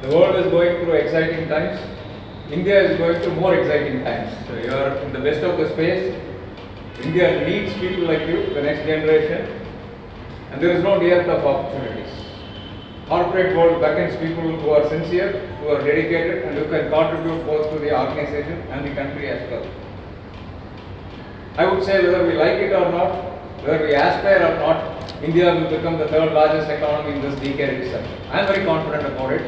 The world is going through exciting times. India is going through more exciting times. So you are in the best of the space. India needs people like you, the next generation, and there is no dearth of opportunities. Corporate world beckons people who are sincere, who are dedicated, and who can contribute both to the organization and the country as well. I would say whether we like it or not, whether we aspire or not, India will become the third largest economy in this decade itself. I am very confident about it.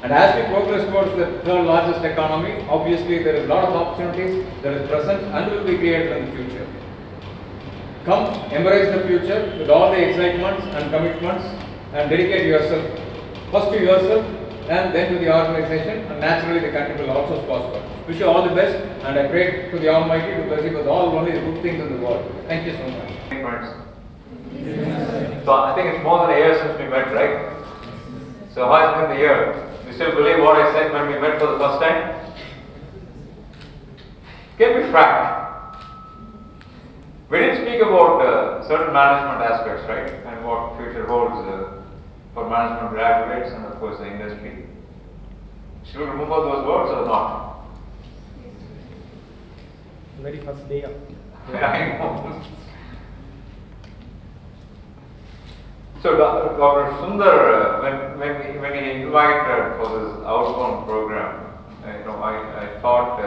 And as we progress towards the third largest economy, obviously there is a lot of opportunities that is present and will be created in the future. Come, embrace the future with all the excitements and commitments and dedicate yourself, first to yourself and then to the organization, and naturally the country will also prosper. Wish you all the best, and I pray to the Almighty to bless you with all only the good things in the world. Thank you so much. So I think it's more than a year since we met, right? So how has been the year? You still believe what I said when we met for the first time? Can be frank. We didn't speak about certain management aspects, right? And what future holds for management graduates and of course the industry. Should we remember those words or not? Very first day. Yeah, I know. So Dr. Sundar, when he invited for this outbound program, I thought,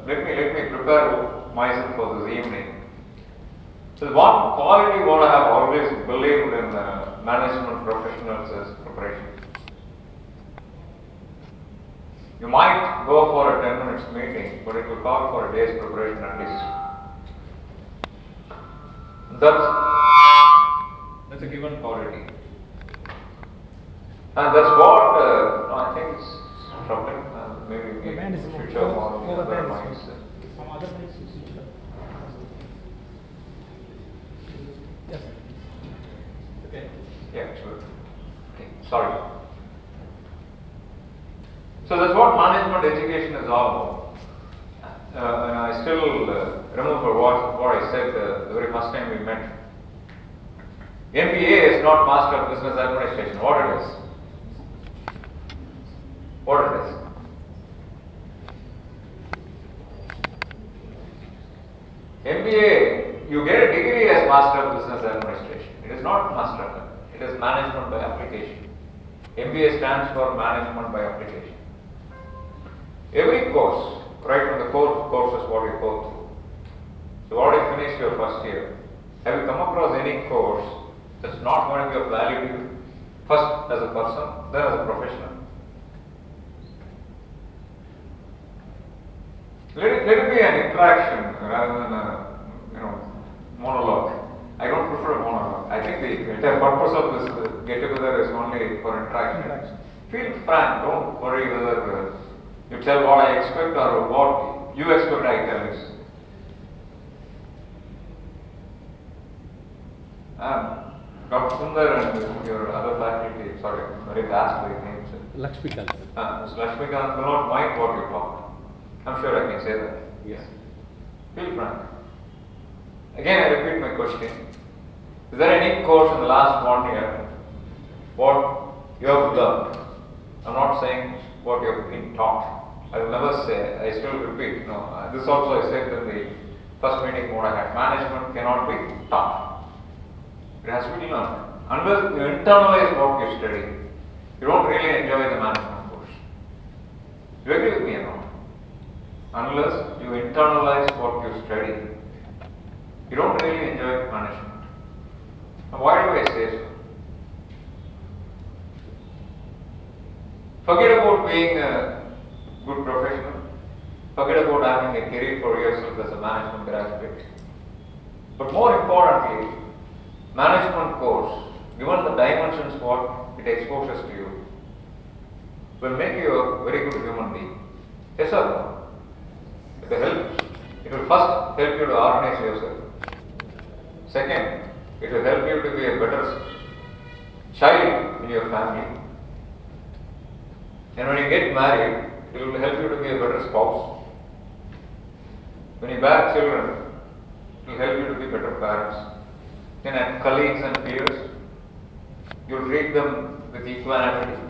let me prepare myself for this evening. So one quality what I have always believed in management professionals is preparation. You might go for a 10 minutes meeting, but it will call for a day's preparation at least. That's a given quality. And that's what I think is troubling. Maybe we should show more of the other minds. From other places. Yes. Okay. Yeah, sure. Okay. Sorry. So that's what management education is all about. And I still remember what I said the very first time we met. MBA is not Master of Business Administration. What it is? What it is? MBA, you get a degree as Master of Business Administration. It is not Master, it is Management by Application. MBA stands for Management by Application. Every course, right from the core courses what you go through. So already finished your first year. Have you come across any course that's not going to be of value to you? First as a person, then as a professional. Let it be an interaction rather than a monologue. I don't prefer a monologue. I think the entire purpose of this get together is only for interaction. Feel frank. Don't worry whether you tell what I expect or what you expect I tell you. Dr. Sundar and your other faculty, sorry, very vast names. Lakshmikant. Mr. Lakshmikant will not mind what you talk. I'm sure I can say that. Yes. Feel frank. Again, I repeat my question. Is there any course in the last 1 year what you have learned? I'm not saying what you have been taught. I will never say, I still repeat. No, this also I said in the first meeting what I had. Management cannot be taught. It has to be learned. Unless you internalize what you study, you don't really enjoy the management course. Do you agree with me or not? Unless you internalize what you study, you don't really enjoy management. Now, why do I say so? Forget about being a good professional. Forget about having a career for yourself as a management graduate. But more importantly, management course, given the dimensions what it exposes to you, will make you a very good human being. Yes or no? It will help. It will first help you to organize yourself. Second, it will help you to be a better child in your family. And when you get married, it will help you to be a better spouse. When you bear children, it will help you to be better parents. Then at colleagues and peers, you will treat them with equanimity.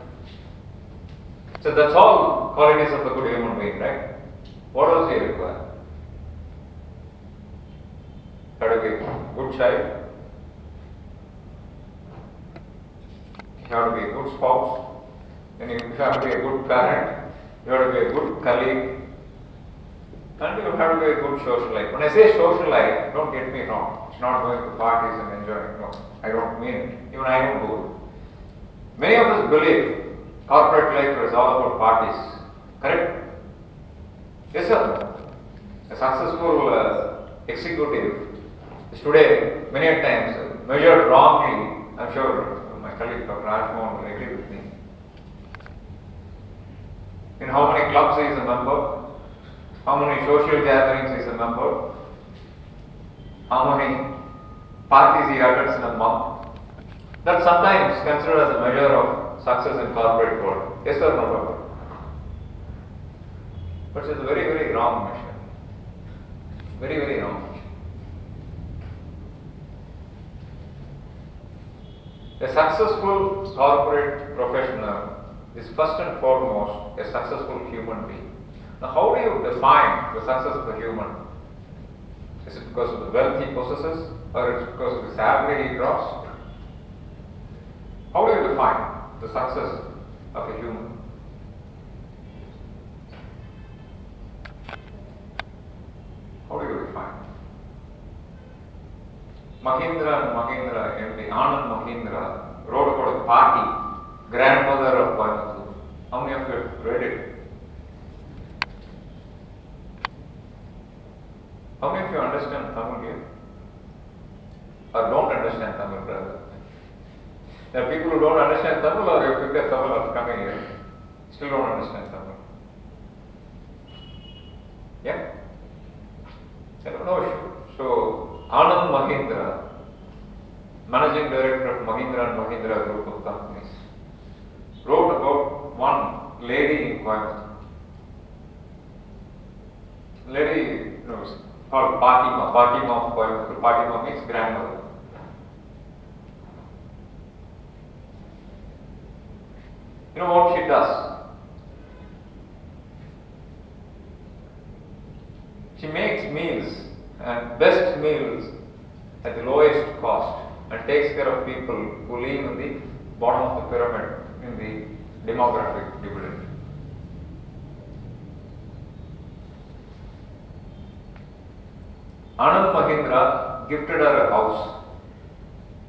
So that's all qualities of a good human being, right? What else do you require? You have to be a good child. You have to be a good spouse. Then you have to be a good parent. You have to be a good colleague. And you have to be a good social life. When I say social life, don't get me wrong. It's not going to parties and enjoying. No, I don't mean it. Even I don't do it. Many of us believe corporate life is all about parties. Correct? Yes, sir. A successful executive is today many a times measured wrongly. I'm sure my colleague Dr. Rajmohan will agree with me. In how many clubs he is a member, how many social gatherings he is a member, how many parties he attends in a month. That's sometimes considered as a measure of success in corporate world. Yes or no, Doctor? But it's a very, very wrong measure. Very, very wrong measure. A successful corporate professional is first and foremost a successful human being. Now, how do you define the success of a human? Is it because of the wealth he possesses, or is it because of the salary he draws? How do you define the success of a human? How do you define? Mahindra and Mahindra MD, Anand Mahindra, wrote about a party, grandmother of Coimbatore. How many of you have read it? How many of you understand Tamil here? Or don't understand Tamil, brother? There are people who don't understand Tamil, or you picked up Tamil after coming here, still don't understand Tamil. Yeah? No issue. So, Anand Mahindra, Managing Director of Mahindra and Mahindra Group of Companies, wrote about one lady in Coimbatore. Lady, called Fatima of Coimbatore. Fatima means grandmother. You know what she does? She makes meals, and best meals at the lowest cost, and takes care of people who live in the bottom of the pyramid in the demographic dividend. Anand Mahindra gifted her a house,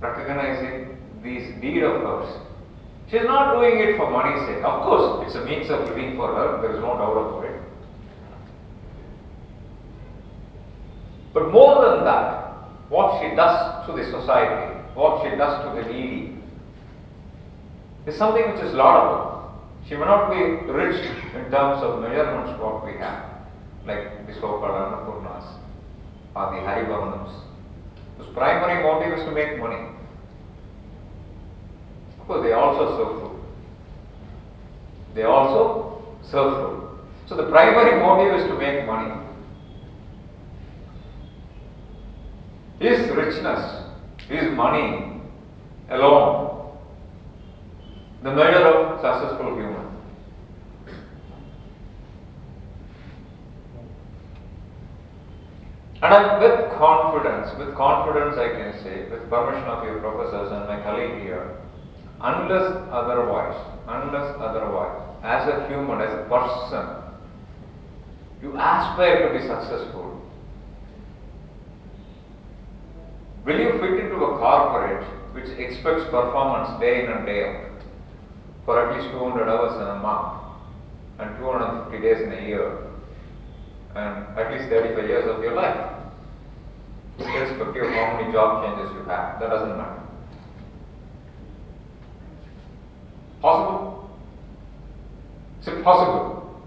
recognizing this deed of hers. She is not doing it for money's sake. Of course, it's a means of living for her, there is no doubt about it. But more than that, what she does to the society, what she does to the needy, is something which is laudable. She may not be rich in terms of measurements what we have, like the so-called Annapurnas or the Haribhavanams, whose primary motive is to make money. Of course, they also serve food. They also serve food. So the primary motive is to make money. Is richness, is money alone the measure of successful human? And I'm with confidence I can say, with permission of your professors and my colleague here, unless otherwise, as a human, as a person, you aspire to be successful, will you fit into a corporate which expects performance day in and day out for at least 200 hours in a month and 250 days in a year and at least 35 years of your life, irrespective of how many job changes you have? That doesn't matter. Possible? Is it possible?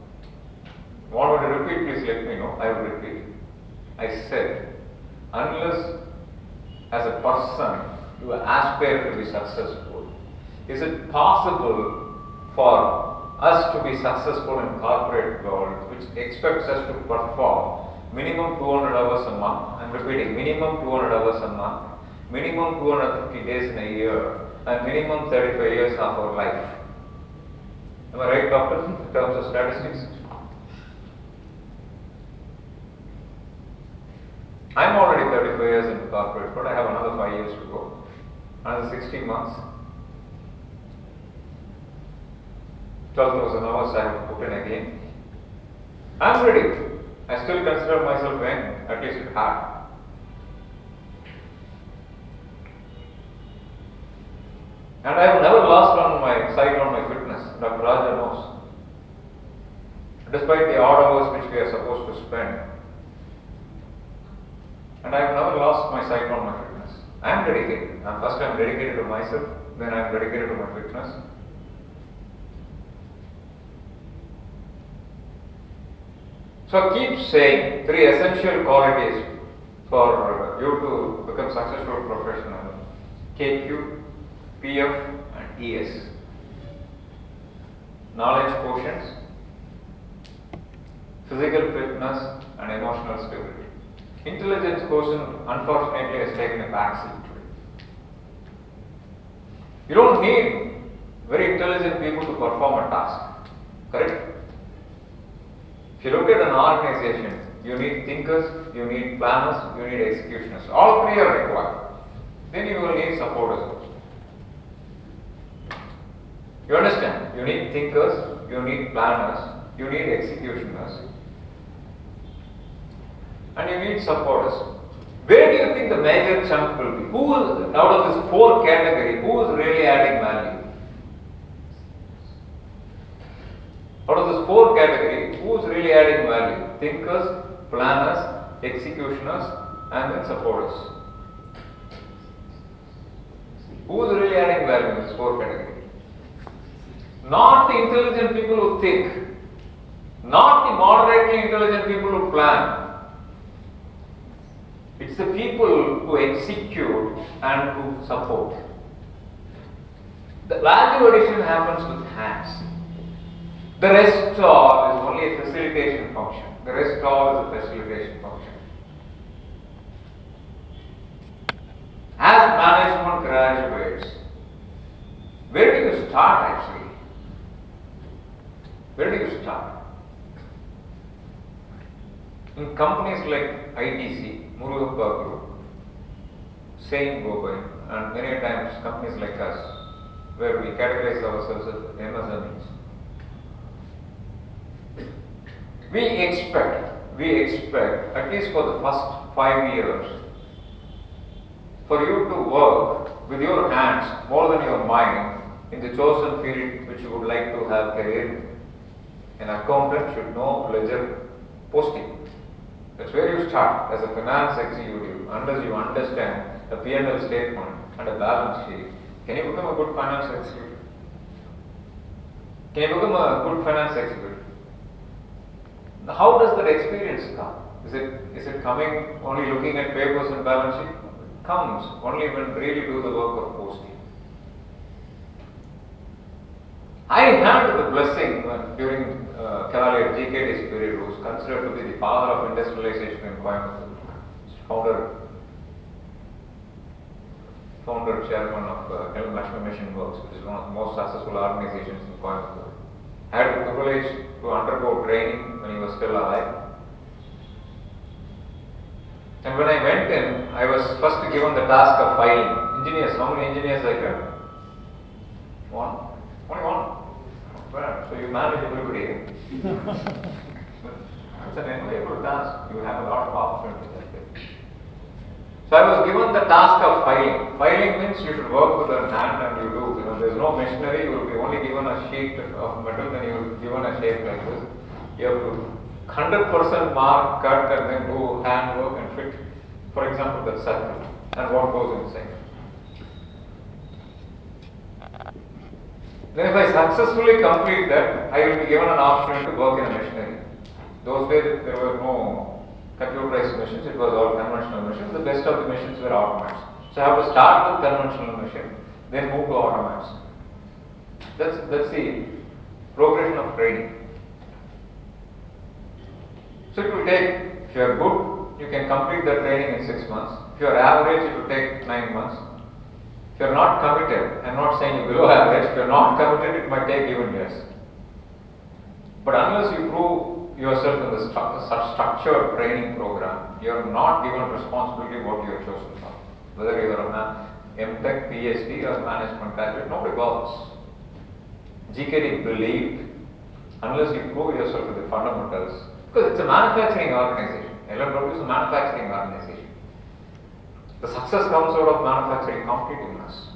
Want me to repeat? Please let me know. I will repeat. I said, unless as a person you aspire to be successful, is it possible for us to be successful in corporate world which expects us to perform minimum 200 hours a month? I'm repeating, minimum 200 hours a month, minimum 250 days in a year, and minimum 35 years of our life. Am I right, doctor, in terms of statistics? I'm already 35 years in corporate, but I have another 5 years to go. Another 16 months. 12,000 hours I have to put in again. I'm ready. I still consider myself young, at least at heart. And I have never lost on my sight on my fitness. Dr. Raja knows. Despite the odd hours which we are supposed to spend. And I have never lost my sight on my fitness. I am dedicated. First I am dedicated to myself, then I am dedicated to my fitness. So I keep saying 3 essential qualities for you to become successful professional: KQ, PF and ES. Knowledge quotients, physical fitness and emotional stability. Intelligence quotient unfortunately has taken a backseat today. You don't need very intelligent people to perform a task, correct? If you look at an organization, you need thinkers, you need planners, you need executioners. All 3 are required. Then you will need supporters also. You understand? You need thinkers, you need planners, you need executioners, and you need supporters. Where do you think the major chunk will be? Who is, out of this 4 category, who is really adding value? Out of this 4 category, who is really adding value? Thinkers, planners, executioners, and then supporters. Who is really adding value in this 4 category? Not the intelligent people who think, not the moderately intelligent people who plan. It's the people who execute and who support. The value addition happens with hands. The rest all is only a facilitation function. The rest all is a facilitation function. As management graduates, where do you start actually? Where do you start? In companies like ITC, Murugappa Group, Saint Gobain, and many times companies like us, where we categorize ourselves as MSMEs. We expect, at least for the first 5 years, for you to work with your hands more than your mind in the chosen field which you would like to have career in. An accountant should know ledger posting. That's where you start as a finance executive. Unless you understand a P&L statement and a balance sheet, can you become a good finance executive? Can you become a good finance executive? Now, how does that experience come? Is it coming only looking at papers and balance sheet? It comes only when really do the work of posting. I had the blessing during Cavalier GKD's period, who was considered to be the father of industrialization in Coimbatore, founder chairman of Lakshmi Mission Works, which is one of the most successful organizations in Coimbatore. I had the privilege to undergo training when he was still alive. And when I went in, I was first given the task of filing. Engineers, how many engineers I got? One? Only one. Well, so you manage everybody. It's an enviable task. You have a lot of opportunities like that. So I was given the task of filing. Filing means you should work with a hand and you do. There's no machinery. You will be only given a sheet of metal, then you will be given a shape like this. You have to 100% mark, cut, and then do hand work and fit, for example, that circle and what goes inside. Then if I successfully complete that, I will be given an opportunity to work in a machinery. Those days there were no computerized machines, it was all conventional machines. The best of the machines were automats. So I have to start with conventional machine, then move to automats. That's the progression of training. So it will take, if you are good, you can complete the training in 6 months. If you are average, it will take 9 months. If you are not committed, I am not saying you below average, if you are not committed, it might take even years. But unless you prove yourself in the such structured training program, you are not given responsibility what you are chosen for. Whether you are a MTech, PhD or management graduate, nobody bothers. GKD believed, unless you prove yourself with the fundamentals, because it's a manufacturing organization. LMW is a manufacturing organization. The success comes out of manufacturing competitiveness.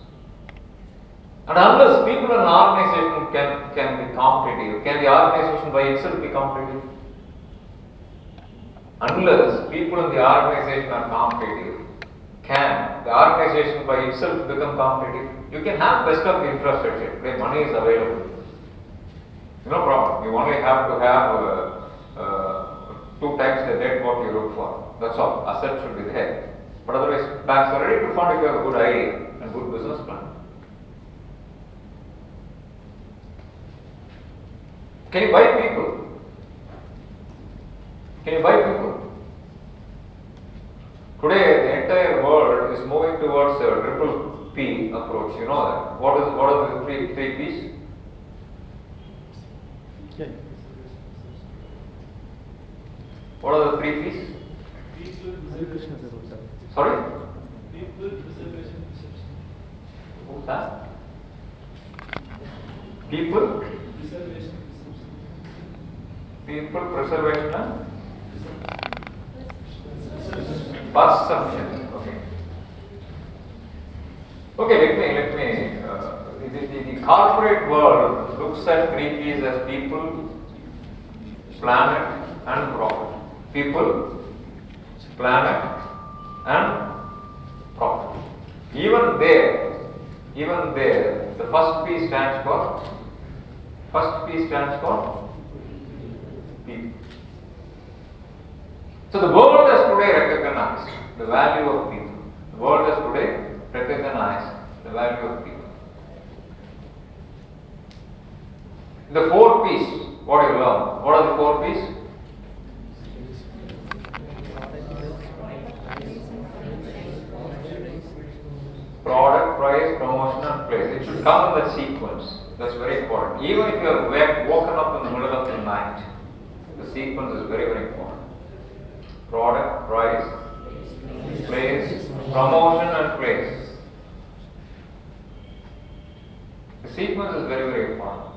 And unless people in an organization can be competitive, can the organization by itself be competitive? Unless people in the organization are competitive, can the organization by itself become competitive? You can have best of the infrastructure. Today money is available. No problem. You only have to have 2 times the debt what you look for. That's all. Assets should be there. But otherwise, banks are ready to fund if you have a good idea and good business plan. Can you buy people? Can you buy people? Today, the entire world is moving towards a triple P approach. You know that. What are the three P's? Yeah. What are the 3 P's? Sorry? People, preservation, perception. Who's that? People, Preservation, perception. people, preservation, and perception. Okay. Okay, let me. The corporate world looks at 3 P's as people, planet, and profit. People, planet, and profit. Even there, the first P stands for people. So the world has today recognized the value of people. The world has today recognized the value of people. The 4 P's, what do you learn? What are the 4 P's? Product, price, promotion and place. It should come in that sequence. That's very important. Even if you are woken up in the middle of the night, the sequence is very, very important. Product, price, place, promotion and place. The sequence is very, very important.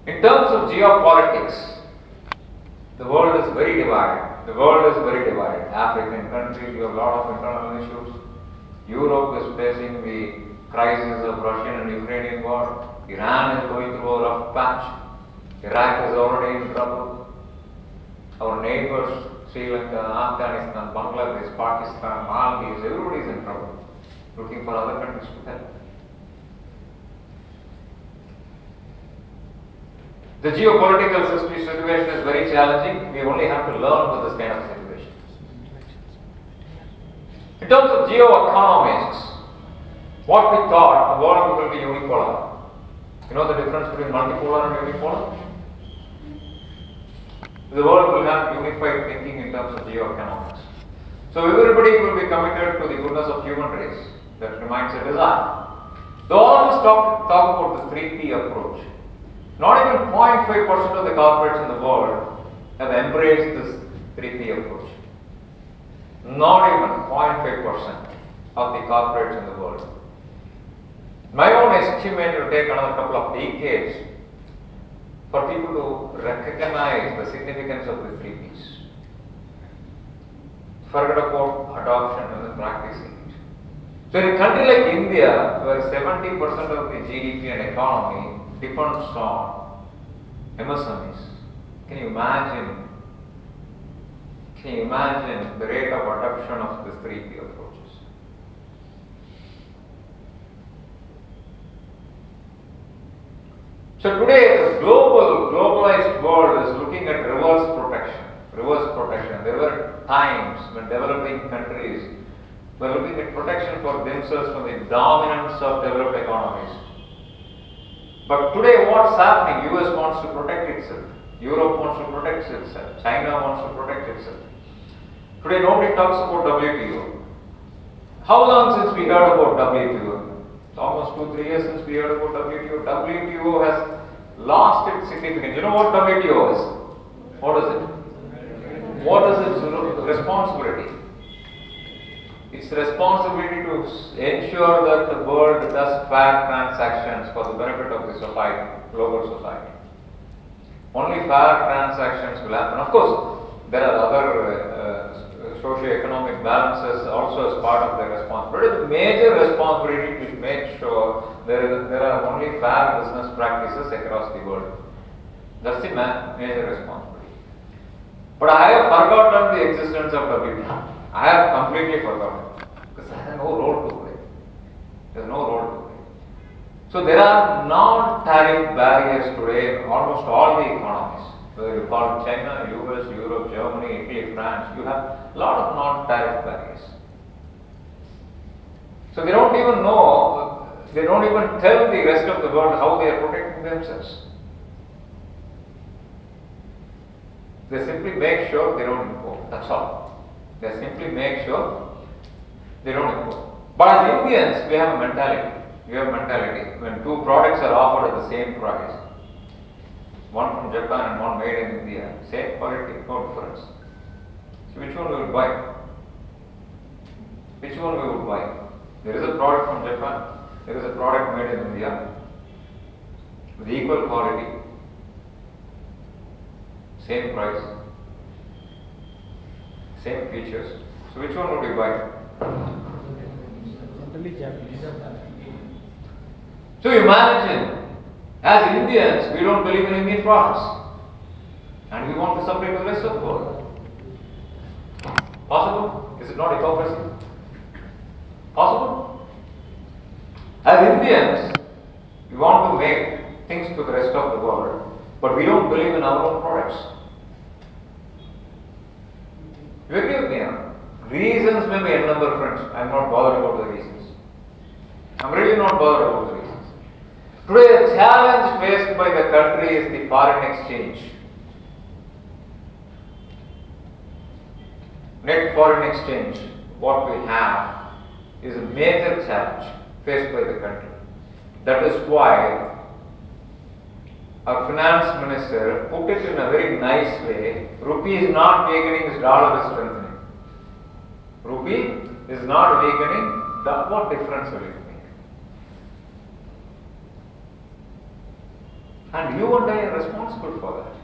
In terms of geopolitics, the world is very divided. African countries, you have a lot of internal issues. Europe is facing the crisis of Russian and Ukrainian war. Iran is going through a rough patch. Iraq is already in trouble. Our neighbors, Sri Lanka, Afghanistan, Bangladesh, Pakistan, Maldives, everybody is in trouble. Looking for other countries to help. The geopolitical situation is very challenging. We only have to learn with this kind of situation. In terms of geoeconomics, what we thought the world will be unipolar. You know the difference between multipolar and unipolar? The world will have unified thinking in terms of geoeconomics. So everybody will be committed to the goodness of human race. That remains a desire. Though all of us talk about the 3P approach. Not even 0.5% of the corporates in the world have embraced this 3P approach. Not even 0.5% of the corporates in the world. My own estimate will take another couple of decades for people to recognize the significance of the 3Ps. Forget about adoption and then practicing it. So in a country like India, where 70% of the GDP and economy depends on MSMEs. Can you imagine the rate of adoption of these 3P approaches? So today the globalized world is looking at reverse protection. There were times when developing countries were looking at protection for themselves from the dominance of developed economies. But today what's happening? US wants to protect itself. Europe wants to protect itself. China wants to protect itself. Today nobody talks about WTO. How long since we heard about WTO? It's almost 2-3 years since we heard about WTO. WTO has lost its significance. You know what WTO is? What is it? What is its responsibility? Its responsibility to ensure that the world does fair transactions for the benefit of the society, global society. Only fair transactions will happen. Of course, there are other socio-economic balances also as part of their responsibility. The major responsibility is to make sure there are only fair business practices across the world. That's the major responsibility. But I have forgotten the existence of WTO. I have completely forgotten because I have no role to play. There is no role to play. So there are non-tariff barriers today in almost all the economies. Whether you call China, US, Europe, Germany, Italy, France, you have a lot of non-tariff barriers. So they don't even know, they don't even tell the rest of the world how they are protecting themselves. They simply make sure they don't import. That's all. They simply make sure they don't import. But as Indians, we have a mentality. We have a mentality. When two products are offered at the same price, one from Japan and one made in India, same quality, no difference. So which one we would buy? Which one we would buy? There is a product from Japan. There is a product made in India with equal quality, same price, same features. So which one would you buy? Generally Japanese. So imagine, as Indians, we don't believe in Indian products and we want to supply to the rest of the world. Possible? Is it not hypocrisy? Possible? As Indians, we want to make things to the rest of the world, but we don't believe in our own products. You agree with me? Reasons may be a number, friends. I am not bothered about the reasons. I am really not bothered about the reasons. Today, the challenge faced by the country is the foreign exchange. Net foreign exchange, what we have, is a major challenge faced by the country. That is why our finance minister put it in a very nice way. Rupee is not weakening, its dollar is strengthening. Rupee is not weakening, what difference will it make? And you and I are responsible for that.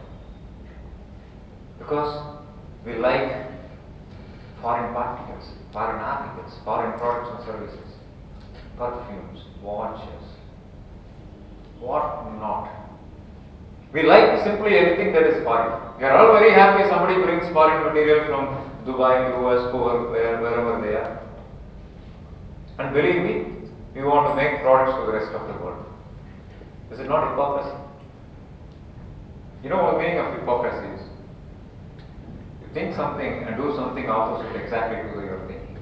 Because we like foreign particles, foreign articles, foreign products and services, perfumes, watches, what not. We like simply anything that is foreign. We are all very happy somebody brings foreign material from Dubai, US, wherever they are. And believe me, we want to make products for the rest of the world. Is it not hypocrisy? You know what the meaning of hypocrisy is? You think something and do something opposite exactly to what you are thinking.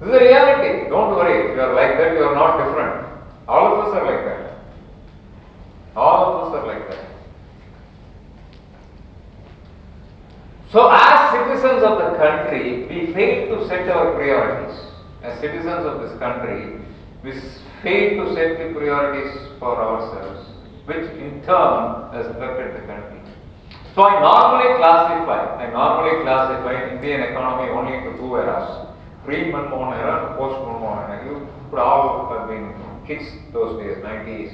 This is the reality. Don't worry. If you are like that, you are not different. All of us are like that. All of us are like that. So, as citizens of the country, we fail to set our priorities. As citizens of this country, we fail to set the priorities for ourselves, which in turn has affected the country. So, I normally classify Indian economy only into two eras: pre-Manmohan era and post-Manmohan era. You could all have been kids those days, 90s,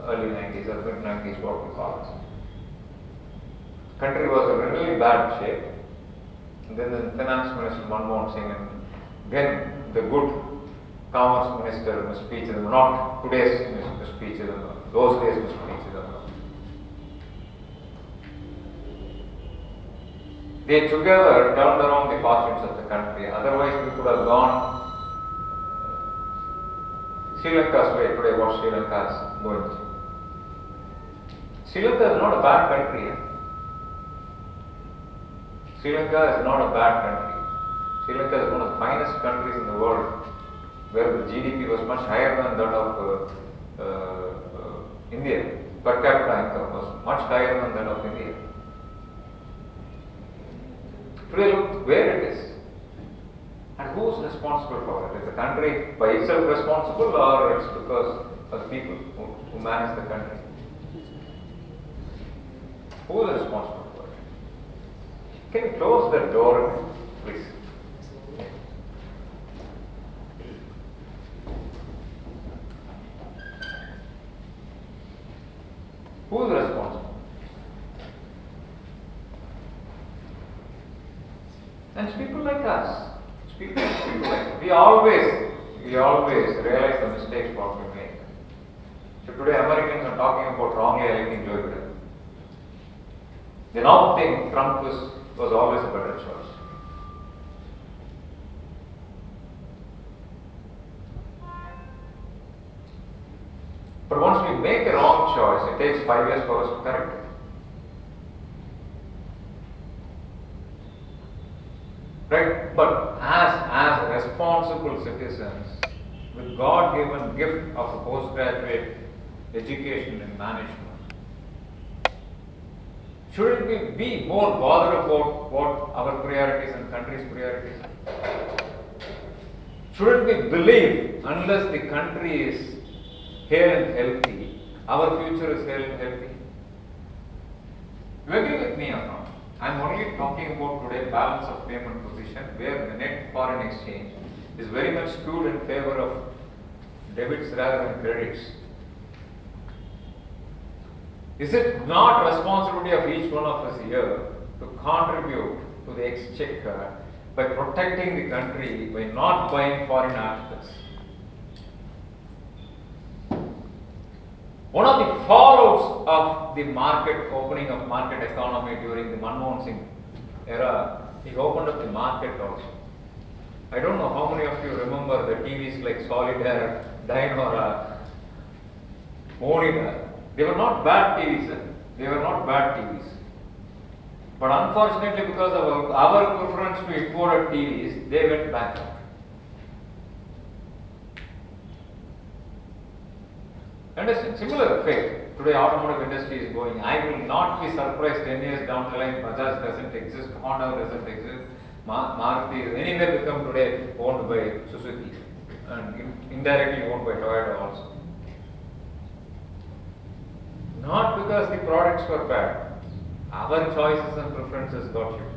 early 90s or mid 90s, what we call it. Country was in really bad shape. And then the finance minister Manmohan Singh and then the good commerce minister Mr. P. Chidambaram, not today's Mr. P. Chidambaram, those days Mr. P. Chidambaram. They together turned around the fortunes of the country. Otherwise, we could have gone Sri Lanka's way today, what Sri Lanka is going through. Sri Lanka is not a bad country. Sri Lanka is not a bad country. Sri Lanka is one of the finest countries in the world, where the GDP was much higher than that of India. Per capita income was much higher than that of India. Today, look where it is. And who is responsible for it? Is the country by itself responsible, or it's because for the people who manage the country. Who is responsible for it? Can you close the door, please? Who is responsible? And it's people like us. It's people like we always realize the mistakes what we make. So today Americans are talking about wrongly electing Joe Biden. They now think Trump was always a better choice. But once we make a wrong choice, it takes 5 years for us to correct it. Right? But as responsible citizens, with God-given gift of a postgraduate education in management, shouldn't we be more bothered about what our priorities and country's priorities are? Shouldn't we believe unless the country is hale and healthy, our future is hale and healthy? You agree with me or not? I am only talking about today balance of payment position where the net foreign exchange is very much skewed in favor of debits rather than credits. Is it not responsibility of each one of us here to contribute to the exchequer by protecting the country by not buying foreign articles? One of the fallouts of the market opening of market economy during the Manmohan Singh era, he opened up the market also. I don't know how many of you remember the TVs like Solitaire, Dynora, Monitor. They were not bad TVs. They were not bad TVs. But unfortunately, because of our preference to imported TVs, they went bankrupt. Understand? Similar fate. Today, automotive industry is going. I will not be surprised 10 years down the line. Bajaj doesn't exist. Honda doesn't exist. Maruti is anyway become today owned by Suzuki and indirectly owned by Toyota also. Not because the products were bad. Our choices and preferences got shifted.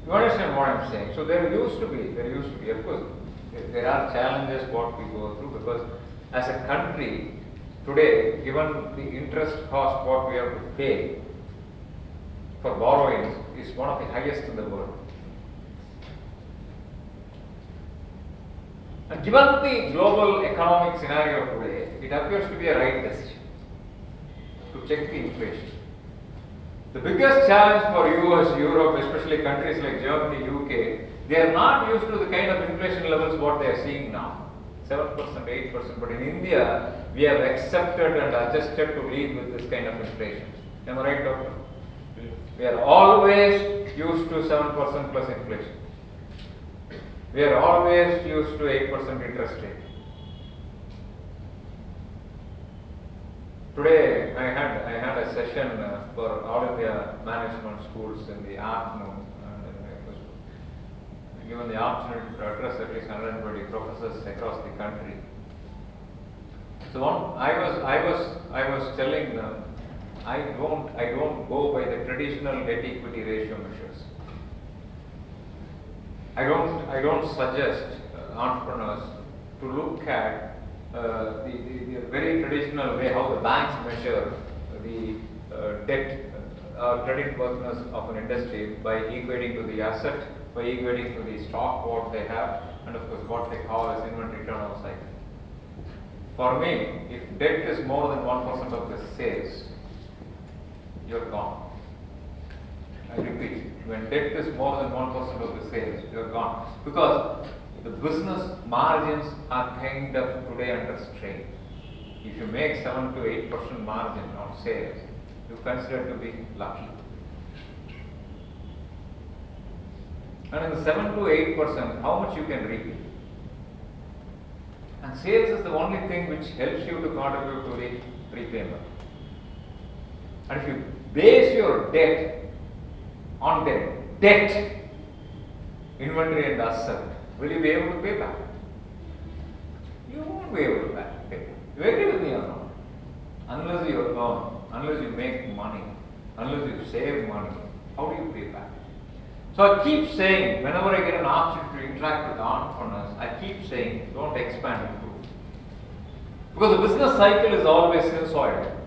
You understand what I'm saying? So there used to be, of course, there are challenges what we go through because as a country, today, given the interest cost what we have to pay for borrowings is one of the highest in the world. And given the global economic scenario today, it appears to be a right decision to check the inflation. The biggest challenge for US, Europe, especially countries like Germany, UK, they are not used to the kind of inflation levels what they are seeing now. 7%, 8%, but in India, we have accepted and adjusted to live with this kind of inflation. Am I right, doctor? We are always used to 7% plus inflation. We are always used to 8% interest rate. Today, I had a session for all India management schools in the afternoon, and I was given the opportunity to address at least 120 professors across the country. So I was telling them, I don't go by the traditional debt equity ratio measures. I don't suggest entrepreneurs to look at the very traditional way how the banks measure the debt or credit worthiness of an industry by equating to the asset, by equating to the stock what they have, and of course what they call as inventory turnover cycle. For me, if debt is more than 1% of the sales, you're gone. I repeat, when debt is more than 1% of the sales, you're gone. Because the business margins are kind of today under strain. If you make 7 to 8% margin on sales, you consider to be lucky. And in the 7 to 8%, how much you can reap? And sales is the only thing which helps you to contribute to the repayment. And if you base your debt on debt, inventory and asset, will you be able to pay back? You won't be able to pay back. You agree with me or not? Unless you earn, unless you make money, unless you save money, how do you pay back? So I keep saying, whenever I get an opportunity to interact with entrepreneurs, I keep saying, don't expand, improve. Because the business cycle is always sinusoidal.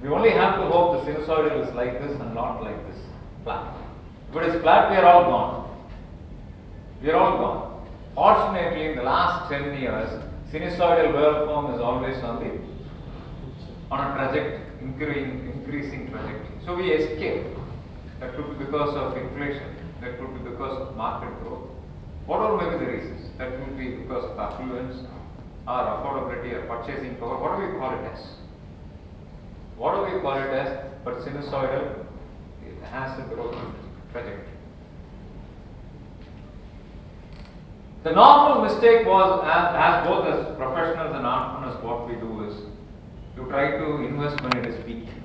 We only have to hope the sinusoidal is like this and not like this, flat. If it is flat, we are all gone. We are all gone. Fortunately, in the last 10 years, sinusoidal waveform is always on a trajectory, increasing trajectory. So we escape. That could be because of inflation. That could be because of market growth. Whatever may be the reasons. That could be because of affluence or affordability or purchasing power. What do we call it as? What do we call it as? But sinusoidal, it has a growth trajectory. The normal mistake was, as both as professionals and entrepreneurs, what we do is to try to invest when it is peaking.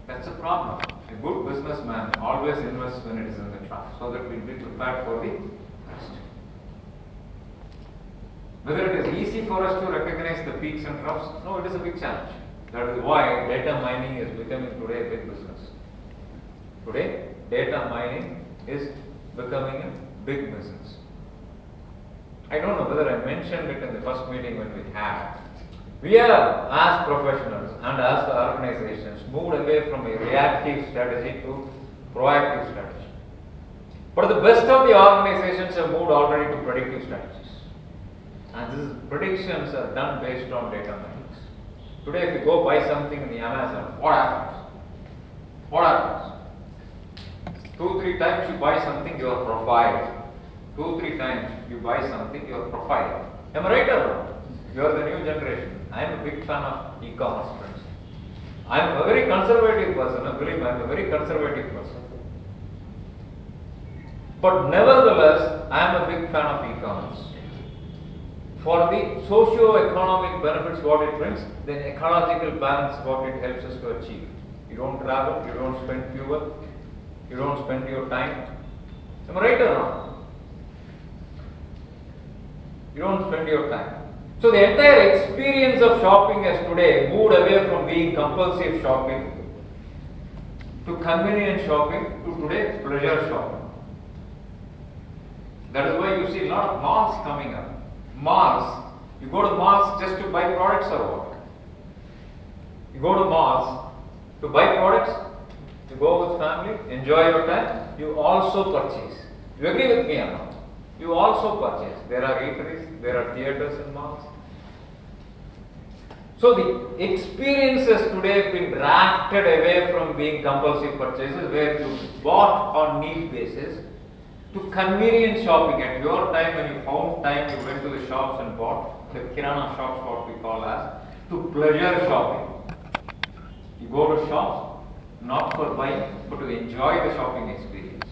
That's a problem. A good businessman always invests when it is in the trough, so that we'll be prepared for the rest. Whether it is easy for us to recognize the peaks and troughs, no, it is a big challenge. That is why data mining is becoming today a big business. Today, data mining is becoming a big business. I don't know whether I mentioned it in the first meeting when we had. We are, as professionals and as the organizations, moved away from a reactive strategy to proactive strategy. But the best of the organizations have moved already to predictive strategies. And these predictions are done based on data minings. Today, if you go buy something in the Amazon, what happens? What happens? 2-3 times you buy something, you are profiled. 2-3 times you buy something, you are profiled. Am I right or wrong? You are the new generation. I am a big fan of e-commerce, friends. I am a very conservative person. Believe me, I am a very conservative person. But nevertheless, I am a big fan of e-commerce. For the socio-economic benefits what it brings, then ecological balance what it helps us to achieve. You don't travel, you don't spend fuel, you don't spend your time. Am I right or wrong? You don't spend your time. So the entire experience of shopping has today moved away from being compulsive shopping to convenient shopping to today pleasure shopping. That is why you see a lot of malls coming up. Malls, you go to malls just to buy products or what? You go to malls to buy products, you go with family, enjoy your time, you also purchase. You agree with me or not? You also purchase. There are eateries, there are theaters in malls. So the experience has today been drafted away from being compulsive purchases where you bought on need basis to convenient shopping. At your time, when you found time, you went to the shops and bought, the kirana shops what we call as, to pleasure shopping. You go to shops not for buying but to enjoy the shopping experience.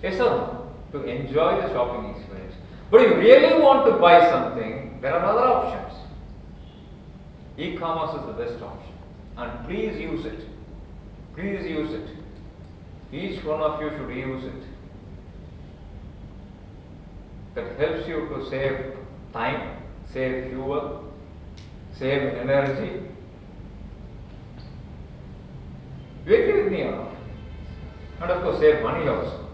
Yes or no? To enjoy the shopping experience. But if you really want to buy something, there are other options. E-commerce is the best option. And please use it. Please use it. Each one of you should use it. That helps you to save time, save fuel, save energy. You agree with me or not? And of course save money also.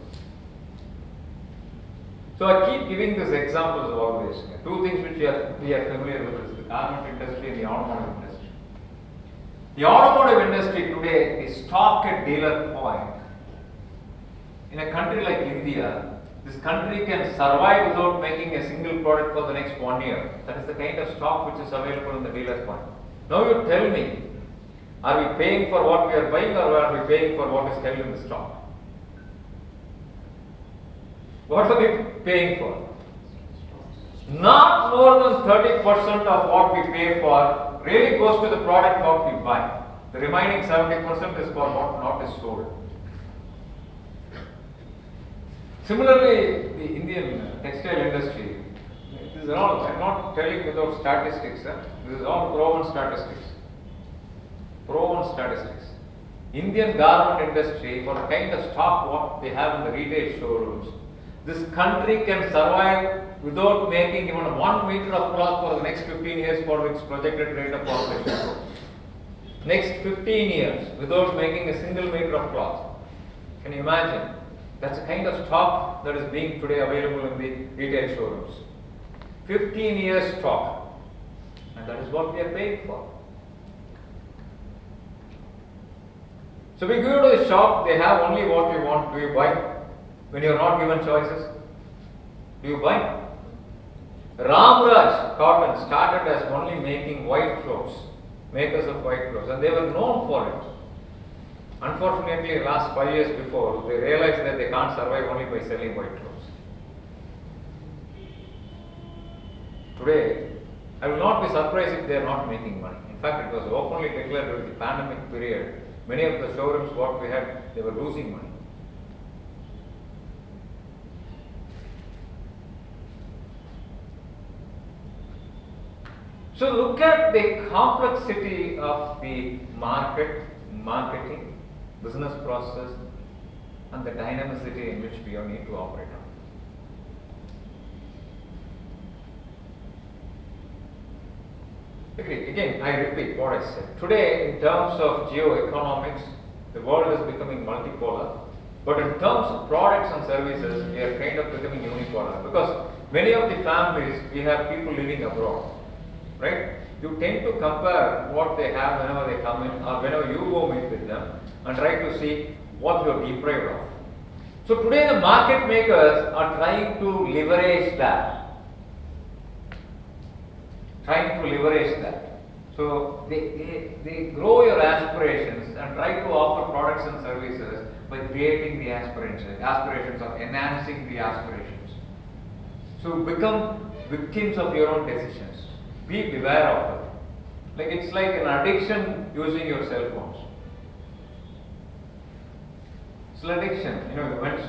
So I keep giving these examples always. Two things which we are familiar with is the garment industry and the automotive industry. The automotive industry today is stock at dealer point. In a country like India, this country can survive without making a single product for the next 1 year. That is the kind of stock which is available in the dealer point. Now you tell me, are we paying for what we are buying or are we paying for what is held in the stock? What are we paying for? Not more than 30% of what we pay for really goes to the product what we buy. The remaining 70% is for what not is sold. Similarly, the Indian textile industry, this is all, I am not telling without statistics, this is all proven statistics. Proven statistics. Indian garment industry, for the kind of stock what they have in the retail showrooms, this country can survive without making even 1 meter of cloth for the next 15 years for its projected rate of population growth. Next 15 years without making a single meter of cloth. Can you imagine? That's the kind of stock that is being today available in the retail showrooms. 15 years stock. And that is what we are paying for. So we go to the shop, they have only what you want. Do you buy? When you are not given choices, do you buy? Ramraj Cotton started as only making white clothes, makers of white clothes, and they were known for it. Unfortunately, last 5 years before, they realized that they can't survive only by selling white clothes. Today, I will not be surprised if they are not making money. In fact, it was openly declared during the pandemic period. Many of the showrooms what we had, they were losing money. So look at the complexity of the marketing, business process, and the dynamicity in which we need to operate on. Again, I repeat what I said. Today, in terms of geoeconomics, the world is becoming multipolar. But in terms of products and services, we are kind of becoming unipolar. Because many of the families, we have people living abroad. Right? You tend to compare what they have whenever they come in or whenever you go meet with them and try to see what you are deprived of. So today the market makers are trying to leverage that. So they grow your aspirations and try to offer products and services by creating the aspirations or enhancing the aspirations. So become victims of your own decisions. Be beware of it. It's like an addiction using your cell phones. It's an addiction.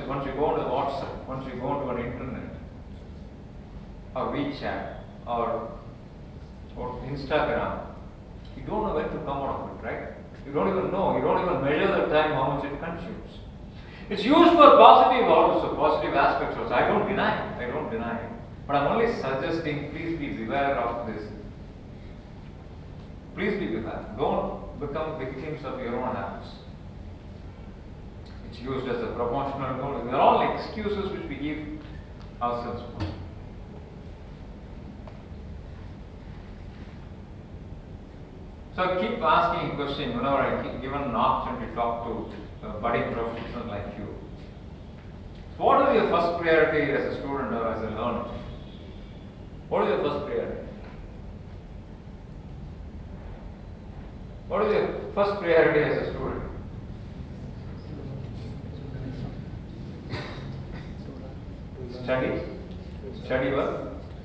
Once you go on the WhatsApp, once you go onto an internet, or WeChat, or Instagram, you don't know when to come out of it, right? You don't even know. You don't even measure the time how much it consumes. It's used for positive aspects also. I don't deny it. But I'm only suggesting, please be beware of this. Please be beware. Don't become victims of your own habits. It's used as a promotional goal. They're all excuses which we give ourselves for. So I keep asking a question whenever I keep given an opportunity to talk to a budding professional like you. So what is your first priority as a student or as a learner? What is your first priority? What is your first priority as a student? Study well,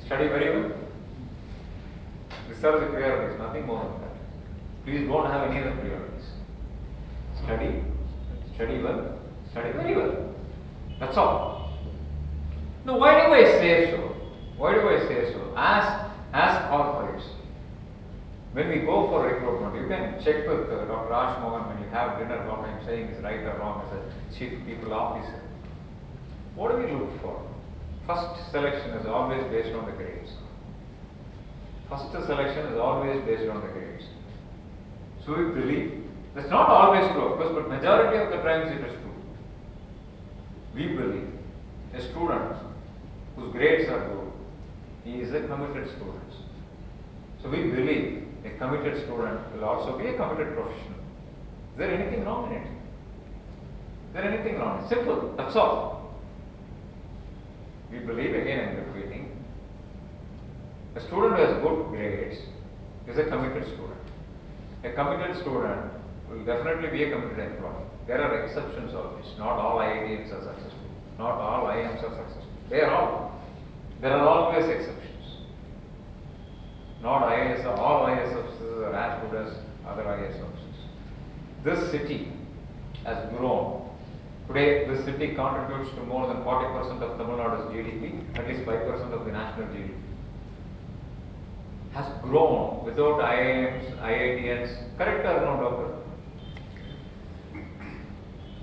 study very well. These are the priorities, nothing more than that. Please don't have any other priorities. Study well, study very well. That's all. Now, why do I say so? As corporates, when we go for recruitment, you can check with Dr. Raj Mohan when you have dinner what I am saying is right or wrong as a chief people officer. What do we look for? First selection is always based on the grades. So we believe, that's not always true of course, but majority of the times it is true. We believe a student whose grades are good, he is a committed student. So we believe a committed student will also be a committed professional. Is there anything wrong in it? Simple, that's all. We believe, again I am repeating, a student who has good grades is a committed student. A committed student will definitely be a committed employee. There are exceptions always. Not all IITs are successful. Not all IIMs are successful. There are always exceptions. Not all IAS officers are as good as other IAS officers. This city has grown. Today, this city contributes to more than 40% of Tamil Nadu's GDP, at least 5% of the national GDP. Has grown without IIMs, IITs. Correct or no, doctor?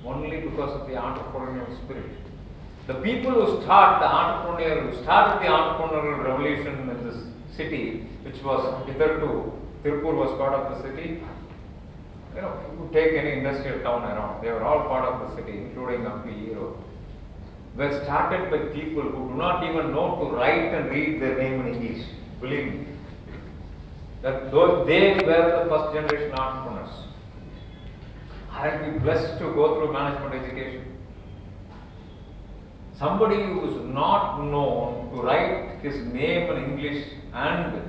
only because of the entrepreneurial spirit. The people who started the entrepreneurial revolution in this city, which was hitherto, Tirupur was part of the city. You know, you could take any industrial town around, they were all part of the city, including Ampi, Europe. Were started by people who do not even know to write and read their name in English. Believe me. That though they were the first generation entrepreneurs. Aren't we blessed to go through management education? Somebody who is not known to write his name in English and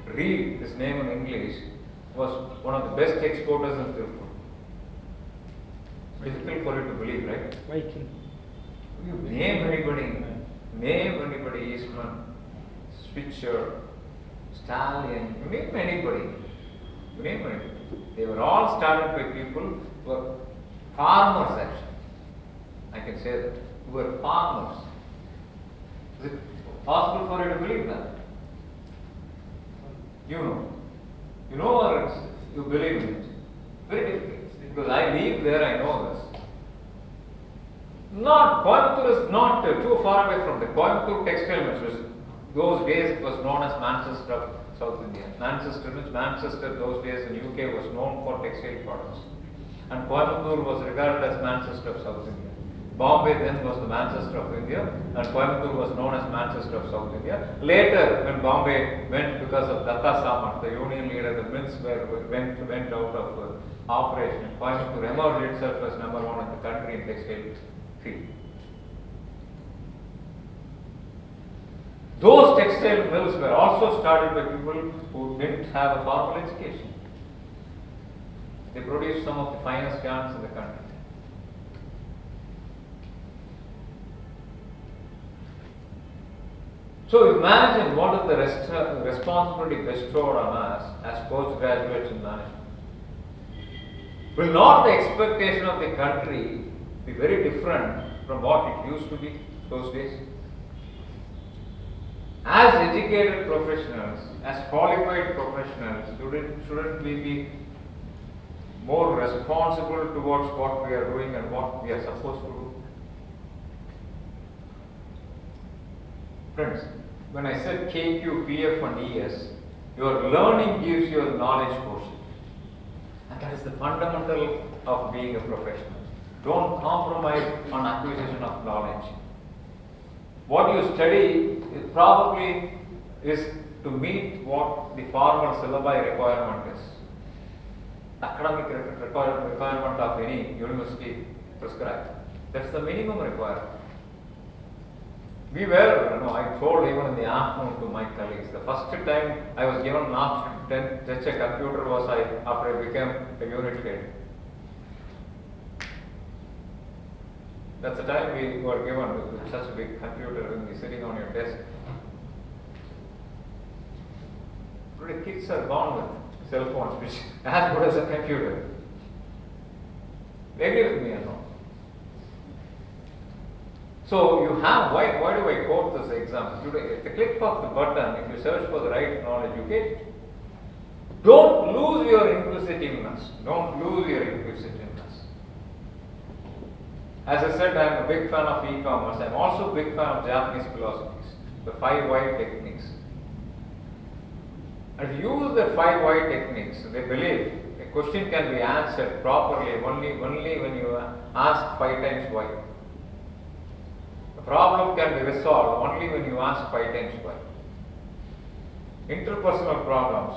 read his name in English was one of the best exporters in Tirupur. Difficult for you to believe, right? Viking. You name anybody, Eastman, Switcher, Stallion, you name anybody. They were all started by people who were farmers actually. I can say that. Who were farmers. Is it possible for you to believe that? You know or you believe in it. Very difficult. Because I live there, I know this. Coimbatore is not too far away from the Coimbatore textile mills, which those days it was known as Manchester of South India. Manchester those days in UK was known for textile products. And Coimbatore was regarded as Manchester of South India. Bombay then was the Manchester of India, and Coimbatore was known as Manchester of South India. Later, when Bombay went because of Datta Samant, the union leader, the mills went out of operation. Coimbatore emerged itself as number one in the country in textile field. Those textile mills were also started by people who didn't have a formal education. They produced some of the finest yarns in the country. So imagine what is the responsibility bestowed on us as postgraduates in management. Will not the expectation of the country be very different from what it used to be those days? As educated professionals, as qualified professionals, shouldn't we be more responsible towards what we are doing and what we are supposed to do? Friends, when I said KQ, PF and ES, your learning gives you a knowledge quotient. And that is the fundamental of being a professional. Don't compromise on acquisition of knowledge. What you study probably is to meet what the formal syllabi requirement is. Academic requirement of any university prescribed. That's the minimum requirement. I told even in the afternoon to my colleagues, the first time I was given an option to touch a computer was after I became a unit head. That's the time we were given such a big computer and sitting on your desk. Today kids are born with cell phones which as good as a computer. Agree with me or no? So you have, why do I quote this example? Today, at the click of the button, if you search for the right knowledge, you get. Don't lose your inquisitiveness. As I said, I am a big fan of e-commerce. I am also a big fan of Japanese philosophies, the 5 why techniques. And if you use the 5 why techniques, they believe a question can be answered properly only when you ask 5 times why. A problem can be resolved only when you ask 5 times why. Interpersonal problems,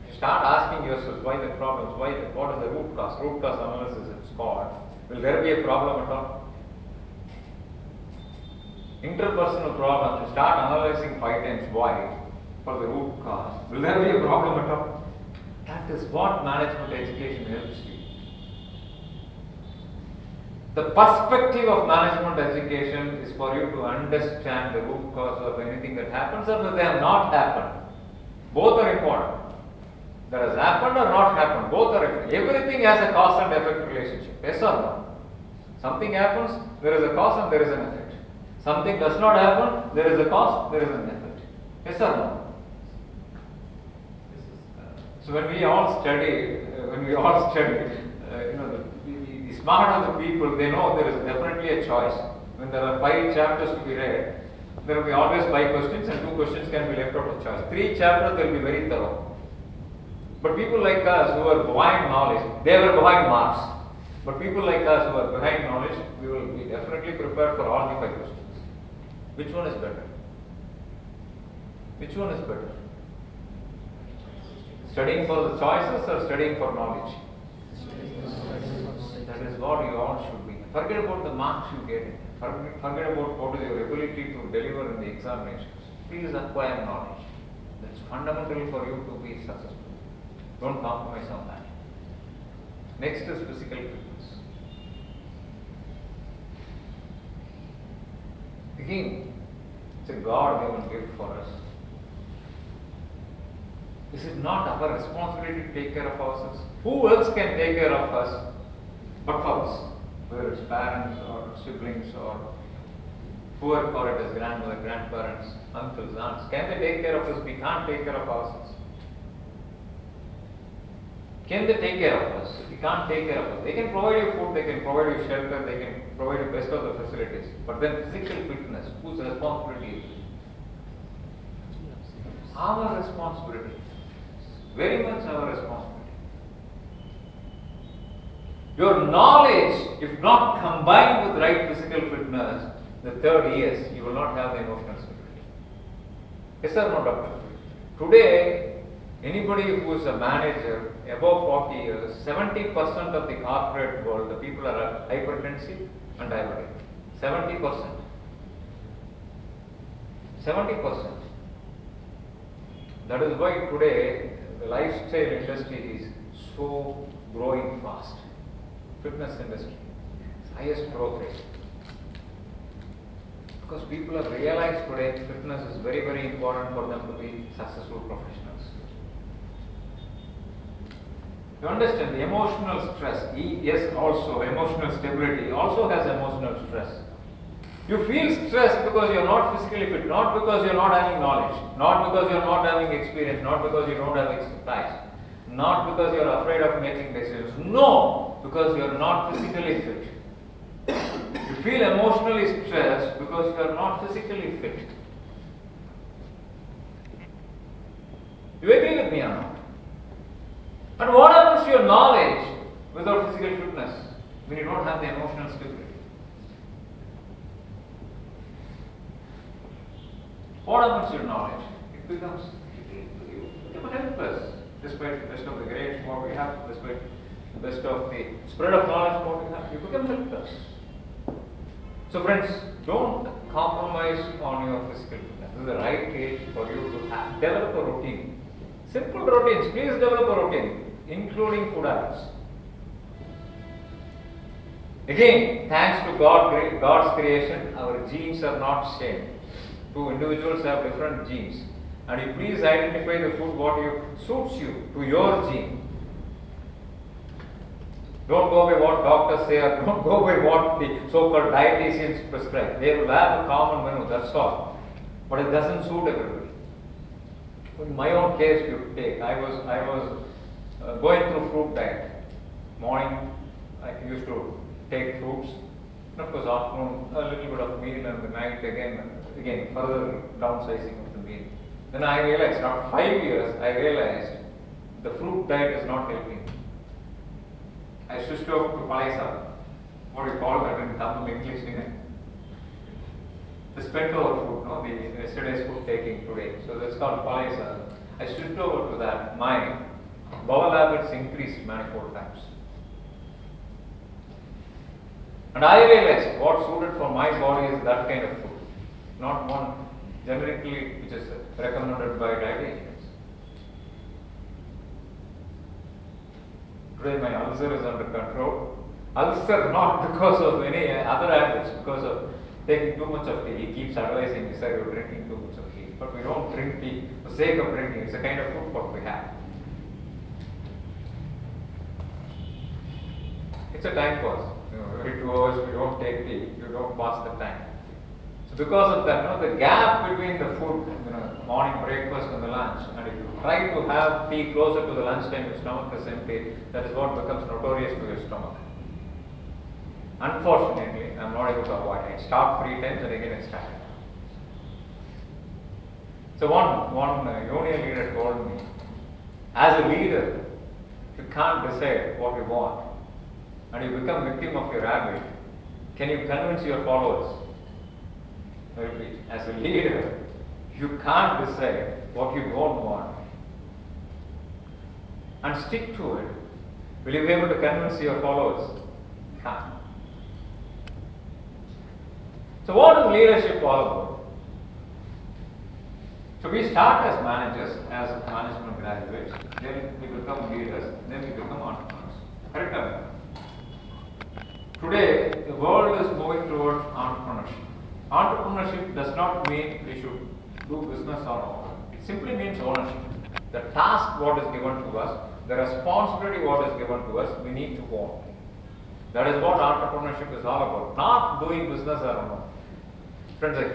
you start asking yourself why the problems, what is the root cause analysis it's called. Will there be a problem at all? Interpersonal problems, you start analyzing 5 times why for the root cause. Will there be a problem at all? That is what management education helps you. The perspective of management education is for you to understand the root cause of anything that happens or that they have not happened. Both are important. That has happened or not happened, both are important. Everything has a cause and effect relationship. Yes or no? Something happens, there is a cause and there is an effect. Something does not happen, there is a cause, there is an effect. Yes or no? So when we all study, the smart are the people, they know there is definitely a choice. When there are 5 chapters to be read, there will be always 5 questions and 2 questions can be left out of choice. 3 chapters they will be very thorough. But people like us who are behind knowledge, they were behind marks. But people like us who are behind knowledge, we will be definitely prepared for all the 5 questions. Which one is better? Which one is better? Studying for the choices or studying for knowledge? That is what you all should be. Forget about the marks you get. Forget about what is your ability to deliver in the examinations. Please acquire knowledge. That's fundamental for you to be successful. Don't compromise on that. Next is physical fitness. Again, it's a God-given gift for us. Is it not our responsibility to take care of ourselves? Who else can take care of us but for us? Whether it's parents or siblings or whoever call it as grandmother, grandparents, uncles, aunts. Can they take care of us? We can't take care of ourselves. Can they take care of us? We can't take care of us. They can provide you food, they can provide you shelter, they can provide you best of the facilities. But then physical fitness, whose responsibility is it? Our responsibility. Very much our responsibility. Your knowledge, if not combined with right physical fitness, the 3rd years, you will not have the emotional stability. Yes or no, doctor? Today, anybody who is a manager above 40 years, 70% of the corporate world, the people are hypertensive and diabetic. 70%. 70%. That is why today the lifestyle industry is so growing fast. Fitness industry, highest growth rate. Because people have realized today fitness is very, very important for them to be successful professionals. You understand the emotional stress, yes, also emotional stability also has emotional stress. You feel stressed because you are not physically fit, not because you are not having knowledge, not because you are not having experience, not because you don't have expertise, not because you are afraid of making decisions. No, because you are not physically fit. You feel emotionally stressed because you are not physically fit. You agree with me or not? And what happens to your knowledge without physical fitness when you don't have the emotional stability? What happens to your knowledge? It becomes helpless. Despite the best of the grades, what we have, despite the best of the spread of knowledge, what we have, you become helpless. So friends, don't compromise on your physical fitness. This is the right age for you to have. Develop a routine. Simple routines. Please develop a routine, including food habits. Again, thanks to God's creation, our genes are not same. 2 individuals have different genes. And you please identify the food what suits you to your gene. Don't go by what doctors say or don't go by what the so-called dietitians prescribe. They will have a common menu, that's all. But it doesn't suit everybody. In my own case, you take, I was going through fruit diet. Morning, I used to take fruits. And of course, afternoon, a little bit of meal, and the night again further downsizing of the meal. Then I realized, after 5 years, I realized the fruit diet is not helping. I switched over to paisa. What do you call that in Tamil English? The spent over food, no? The yesterday's food taking today. So that's called paisa. I switched over to that. My bowel habits increased manifold times. And I realized what suited for my body is that kind of food, not one generically which is recommended by dietitians. Today my ulcer is under control. Ulcer not because of any other habits, because of taking too much of tea. He keeps advising me, sir, you're drinking too much of tea. But we don't drink tea for the sake of drinking. It's a kind of food what we have. It's a time pass. Every 2 hours we don't take tea, you don't pass the time. So because of that, the gap between the food, morning breakfast and the lunch, and if you try to have tea closer to the lunchtime, your stomach is empty, that is what becomes notorious to your stomach. Unfortunately, I'm not able to avoid it. I start 3 times and again I start. So one union leader told me, as a leader, if you can't decide what you want and you become victim of your habit, can you convince your followers? I repeat, as a leader, you can't decide what you don't want and stick to it. Will you be able to convince your followers? Can't. So what is leadership all about? So we start as managers, as management graduates, then we become leaders, then we become entrepreneurs. Correct or not? Today, the world is moving towards entrepreneurship. Entrepreneurship does not mean we should do business on our own. It simply means ownership. The task what is given to us, the responsibility what is given to us, we need to own. That is what entrepreneurship is all about. Not doing business alone. Friends, I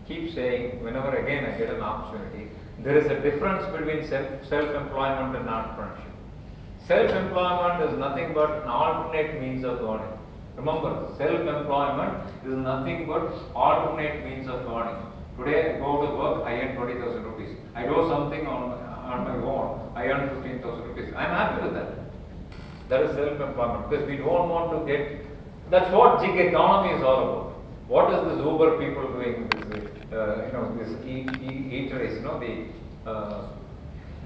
keep saying, whenever again I get an opportunity, there is a difference between self-employment and entrepreneurship. Self-employment is nothing but an alternate means of earning. Remember, self-employment is nothing but alternate means of earning. Today I go to work, I earn 20,000 rupees. I do something on my own, I earn 15,000 rupees. I am happy with that. That is self-employment, because we don't want to get. That's what gig economy is all about. What is this Uber people doing? This eateries,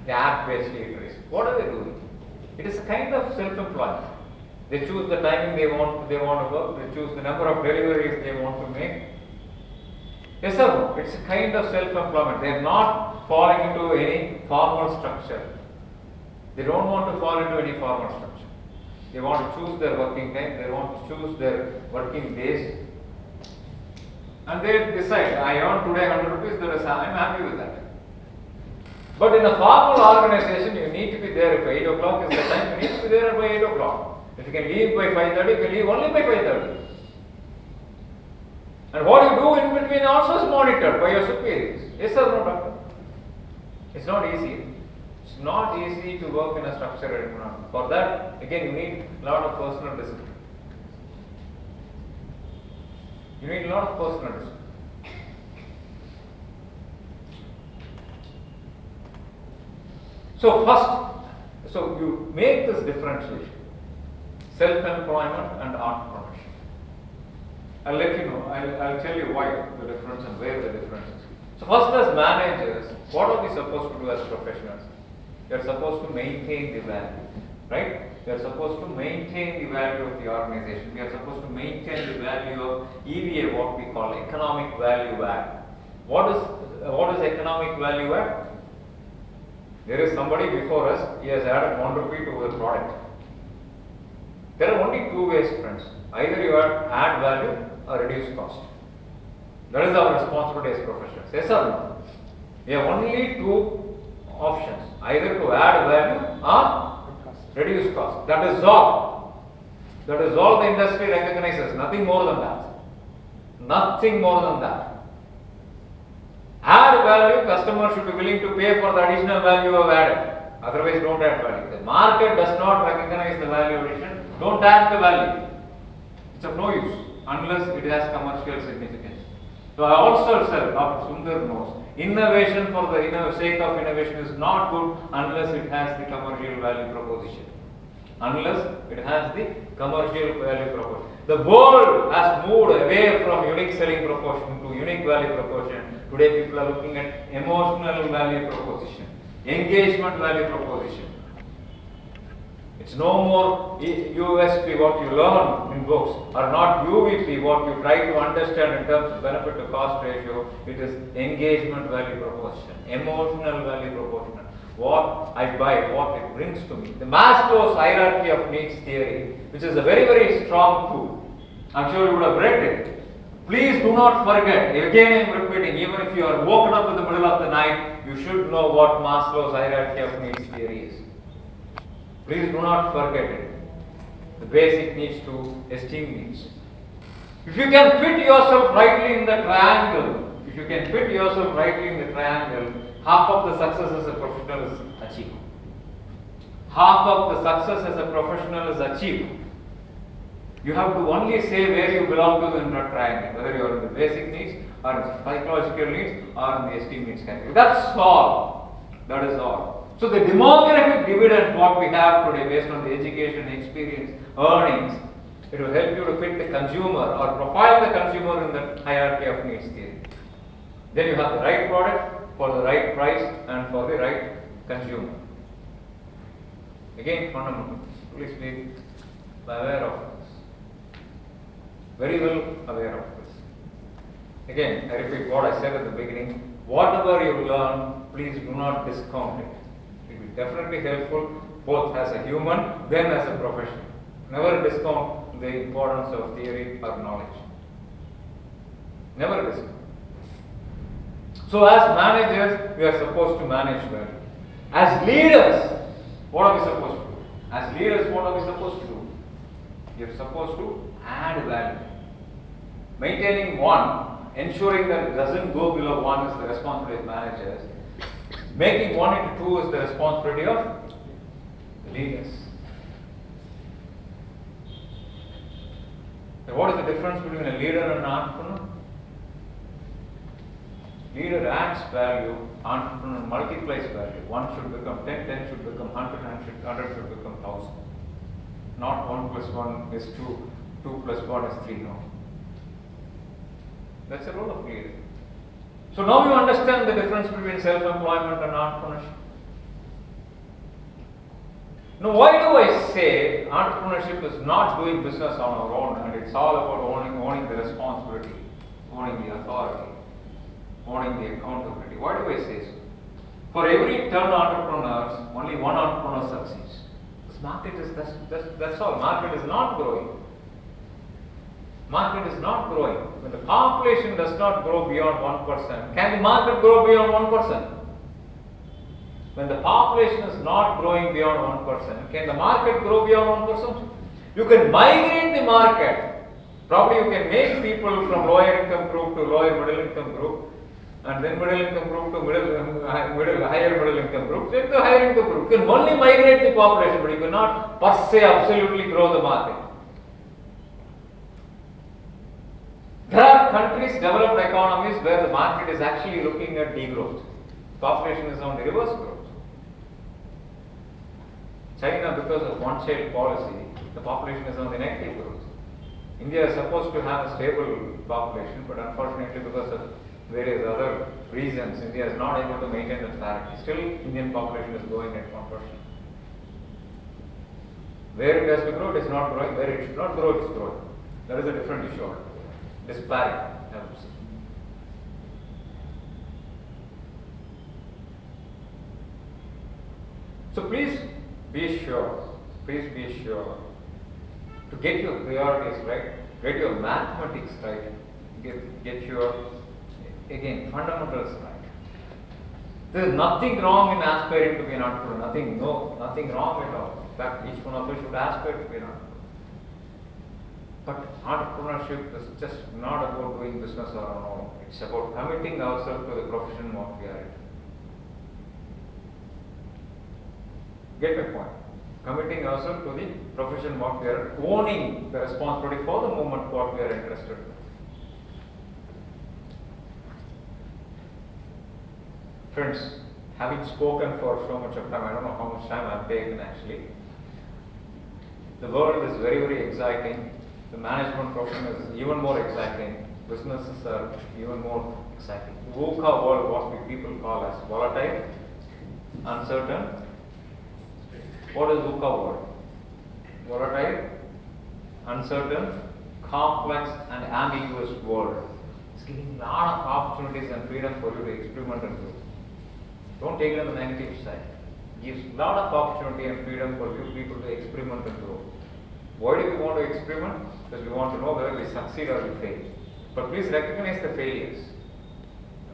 the app-based eateries. What are they doing? It is a kind of self-employment. They choose the timing they want to work. They choose the number of deliveries they want to make. Yes or no? It's a kind of self-employment. They are not falling into any formal structure. They don't want to fall into any formal structure. They want to choose their working time. They want to choose their working days. And they decide, I earn today 100 rupees, I'm happy with that. But in a formal organization, you need to be there. If 8 o'clock is the time, you need to be there by 8 o'clock. If you can leave by 5:30, you can leave only by 5:30. And what you do in between also is monitored by your superiors. Yes or no, doctor? It's not easy. It's not easy to work in a structured environment. For that, again, you need a lot of personal discipline. You need a lot of personal discipline. So you make this differentiation. Self-employment and entrepreneurship. I'll let you know, I'll tell you why the difference and where the difference is. So first, as managers, what are we supposed to do as professionals? We are supposed to maintain the value, right? We are supposed to maintain the value of the organization. We are supposed to maintain the value of EVA, what we call economic value add. What is economic value add? There is somebody before us, he has added 1 rupee to the product. There are only two ways, friends. Either you add value or reduce cost. That is our responsibility as professionals. Yes or no? We have only two options. Either to add value or reduce cost. That is all. That is all the industry recognizes. Nothing more than that. Nothing more than that. Add value, customer should be willing to pay for the additional value you have added. Otherwise, don't add value. The market does not recognize the value addition. Don't add the value. It's of no use unless it has commercial significance. So I also said, Dr. Sundar knows, innovation for the sake of innovation is not good unless it has the commercial value proposition. Unless it has the commercial value proposition. The world has moved away from unique selling proposition to unique value proposition. Today people are looking at emotional value proposition, engagement value proposition. It's no more USP what you learn in books, or not UVP what you try to understand in terms of benefit to cost ratio. It is engagement value proposition, emotional value proposition. What I buy, what it brings to me. The Maslow's hierarchy of needs theory, which is a very, very strong tool. I'm sure you would have read it. Please do not forget, again I am repeating, even if you are woken up in the middle of the night, you should know what Maslow's hierarchy of needs theory is. Please do not forget it. The basic needs to esteem needs. If you can fit yourself rightly in the triangle, half of the success as a professional is achieved. Half of the success as a professional is achieved. You have to only say where you belong to in that triangle, whether you are in the basic needs or in the psychological needs or in the esteem needs category. That's all. That is all. So the demographic dividend what we have today based on the education, experience, earnings, it will help you to fit the consumer or profile the consumer in the hierarchy of needs theory. Then you have the right product for the right price and for the right consumer. Again, fundamental. Please be aware of this. Very well aware of this. Again, I repeat what I said at the beginning. Whatever you learn, please do not discount it. It will definitely helpful both as a human, then as a professional. Never discount the importance of theory or knowledge. Never discount. So as managers, we are supposed to manage well. As leaders, what are we supposed to do? As leaders, what are we supposed to do? You are supposed to add value. Maintaining one, ensuring that it doesn't go below one is the responsibility of managers. Making one into two is the responsibility of the leaders. And what is the difference between a leader and an entrepreneur? Leader adds value, entrepreneur multiplies value. 1 should become 10, 10 should become 100, 100 should become 1000. Not 1 plus 1 is 2, 2 plus 1 is 3, no. That's the role of leader. So now you understand the difference between self-employment and entrepreneurship. Now why do I say entrepreneurship is not doing business on our own and it's all about owning the responsibility, owning the authority, owning the accountability? Why do I say so? For every 10 entrepreneurs, only one entrepreneur succeeds. This market is, that's all. Market is not growing. Market is not growing. When the population does not grow beyond 1%, can the market grow beyond 1%? When the population is not growing beyond 1%, can the market grow beyond 1%? You can migrate the market. Probably you can make people from lower income group to lower middle income group, and then middle income group to higher middle income group, then the higher income group. You can only migrate the population, but you cannot per se absolutely grow the market. There are countries, developed economies, where the market is actually looking at degrowth. Population is on the reverse growth. China, because of one-child policy, the population is on the negative growth. India is supposed to have a stable population, but unfortunately because of various other reasons, India is not able to maintain the parity. Still, Indian population is growing at 1%. Where it has to grow, it is not growing. Where it should not grow, it is growing. That is a different issue. Disparity. So please be sure to get your priorities right, get your mathematics right, get your, again, fundamentals right. There is nothing wrong in aspiring to be an entrepreneur, nothing wrong at all. In fact, each one of us should aspire to be an entrepreneur. But entrepreneurship is just not about doing business on our own. It's about committing ourselves to the profession what we are in. Get my point? Committing ourselves to the profession what we are in, owning the responsibility for the moment what we are interested in. Friends, having spoken for so much of time, I don't know how much time I've taken actually. The world is very, very exciting. The management profession is even more exciting. Businesses are even more exciting. VUCA world, what people call as volatile, uncertain. What is VUCA world? Volatile, uncertain, complex and ambiguous world. It's giving a lot of opportunities and freedom for you to experiment and grow. Don't take it on the negative side. It gives a lot of opportunity and freedom for you people to experiment and grow. Why do we want to experiment? Because we want to know whether we succeed or we fail. But please recognize the failures.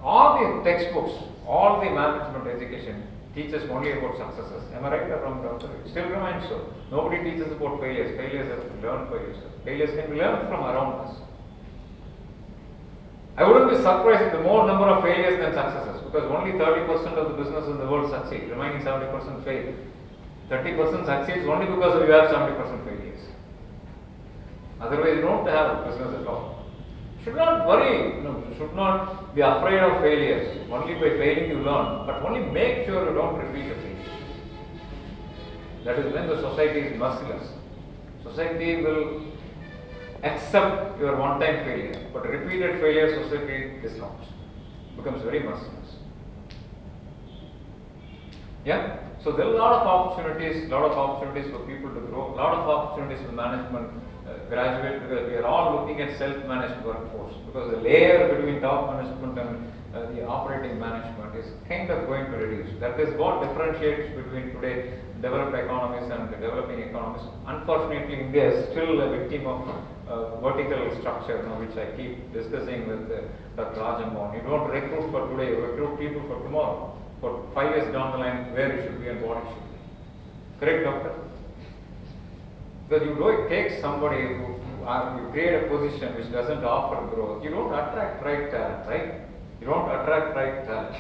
All the textbooks, all the management education teaches only about successes. Am I right or wrong, doctor? It still remains so. Nobody teaches about failures. Failures have to learn for yourself. Failures can be learned from around us. I wouldn't be surprised if the more number of failures than successes, because only 30% of the business in the world succeed, remaining 70% fail. 30% succeeds only because you have 70% failures. Otherwise, you don't have a business at all. Should not worry, should not be afraid of failures. Only by failing you learn, but only make sure you don't repeat the failure. That is when the society is merciless. Society will accept your one-time failure, but repeated failure society discounts. Becomes very merciless. Yeah? So there are a lot of opportunities for people to grow, a lot of opportunities for management graduate, because we are all looking at self-managed workforce, because the layer between top management and the operating management is kind of going to reduce. That is what differentiates between today developed economies and developing economies. Unfortunately, India is still a victim of vertical structure, which I keep discussing with Dr. Rajammohan. You don't recruit for today, you recruit people for tomorrow, for 5 years down the line, where it should be and what it should be. Correct, doctor? Because you don't take somebody you create a position which doesn't offer growth, you don't attract right talent, right? You don't attract right talent.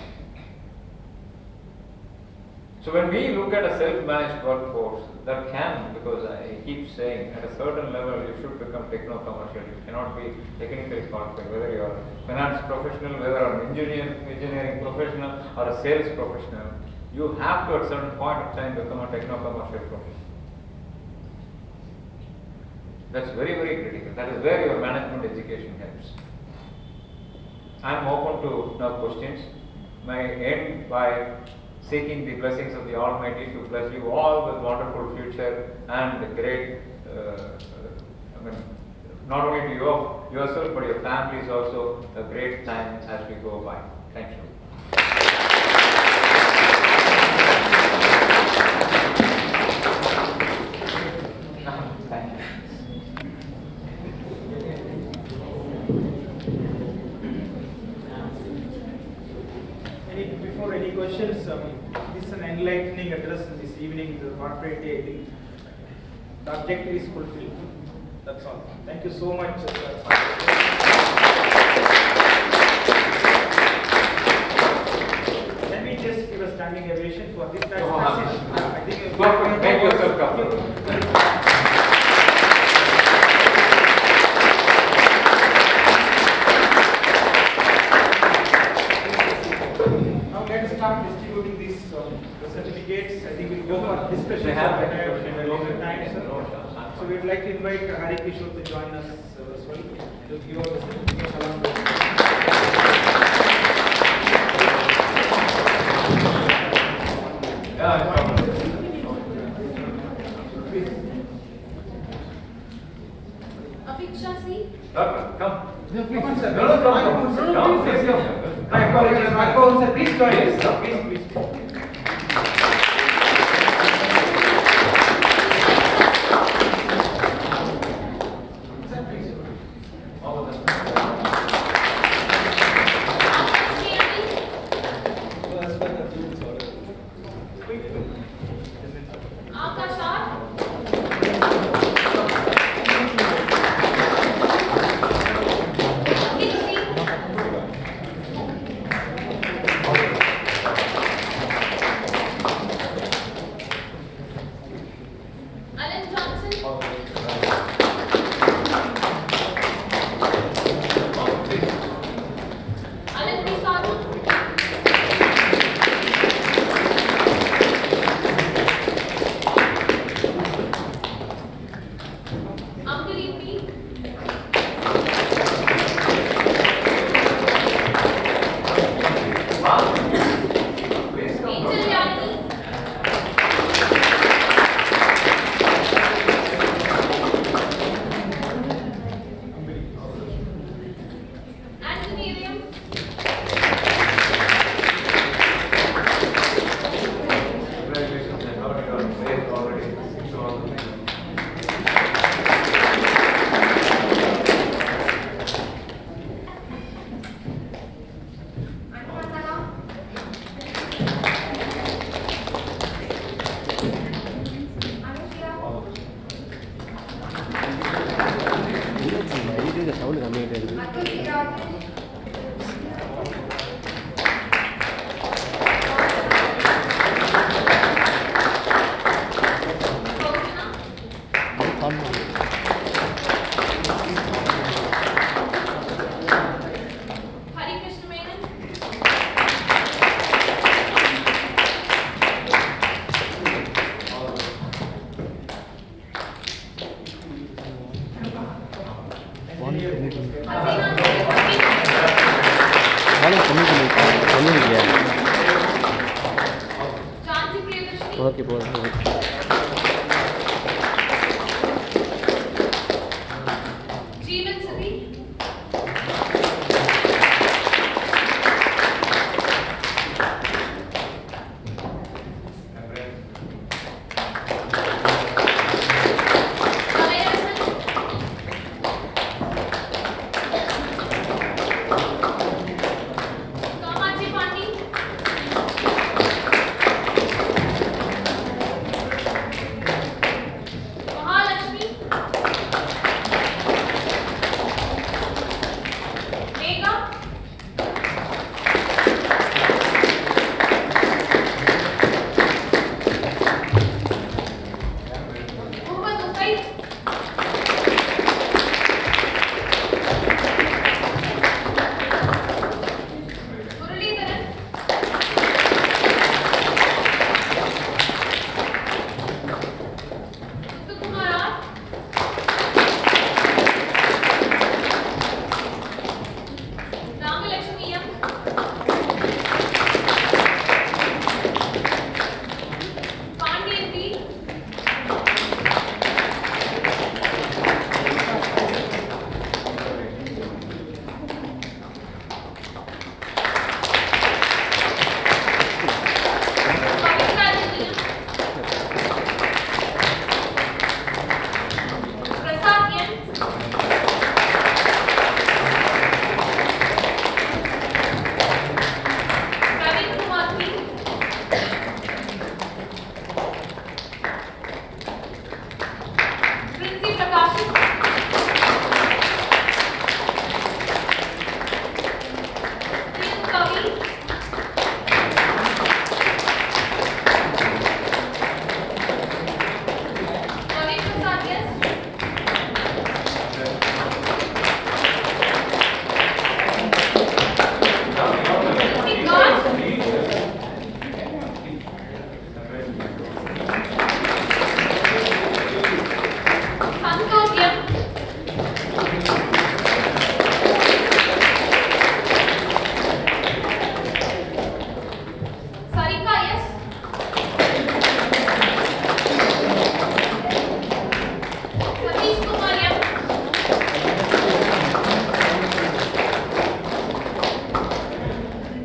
So when we look at a self-managed workforce, that can, because I keep saying, at a certain level you should become techno-commercial. You cannot be technically qualified, whether you are a finance professional, whether you are an engineering professional or a sales professional. You have to at a certain point of time become a techno-commercial professional. That's very, very critical. That is where your management education helps. I am open to now questions. May end by seeking the blessings of the Almighty to bless you all with wonderful future and great, not only to yourself but your families also, a great time as we go by. Thank you. Thank you. Before any questions, this is an enlightening address this evening, the corporate day. I think the objective is fulfilled. That's all. Thank you so much. Let me just give a standing ovation for this night's message. I think Make yourself comfortable. Start distributing these certificates. I think we'll go for discussion at later time, sir. So we'd like to invite Hari Kishore to join us as well to give out the certificates along with. Apeksha, see? Doctor, come. No, please. Come on, sir. No, please come. I apologize, sir. Please join us, sir. Please. Chancy Priyadarshini. Okay போதும். Jeevan Sati. Kalayasan. Kamachi Pandi. Mahalakshmi. Megha. Muhammad Ukai. Muralidharan. Muthukumar R. Ramalakshmi M. Pandian D. Pavitra Adithya. Prasad N. Praveen Kumar P. Princy Prakash. Priyan Kavi. Ravi Prasad S. Nithin Devaraaj. Santosh M. Sarika S. Satish Kumar M.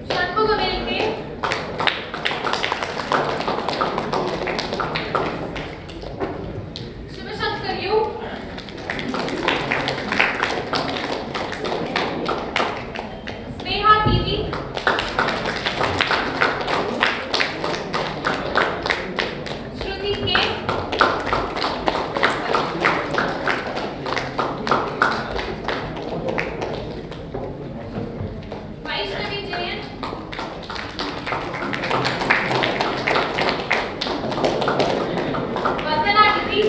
Shanmugavel K. Shivashankar U. Sneha TV. Shruti K. Vaishnavi Jayan. Vandana Diti.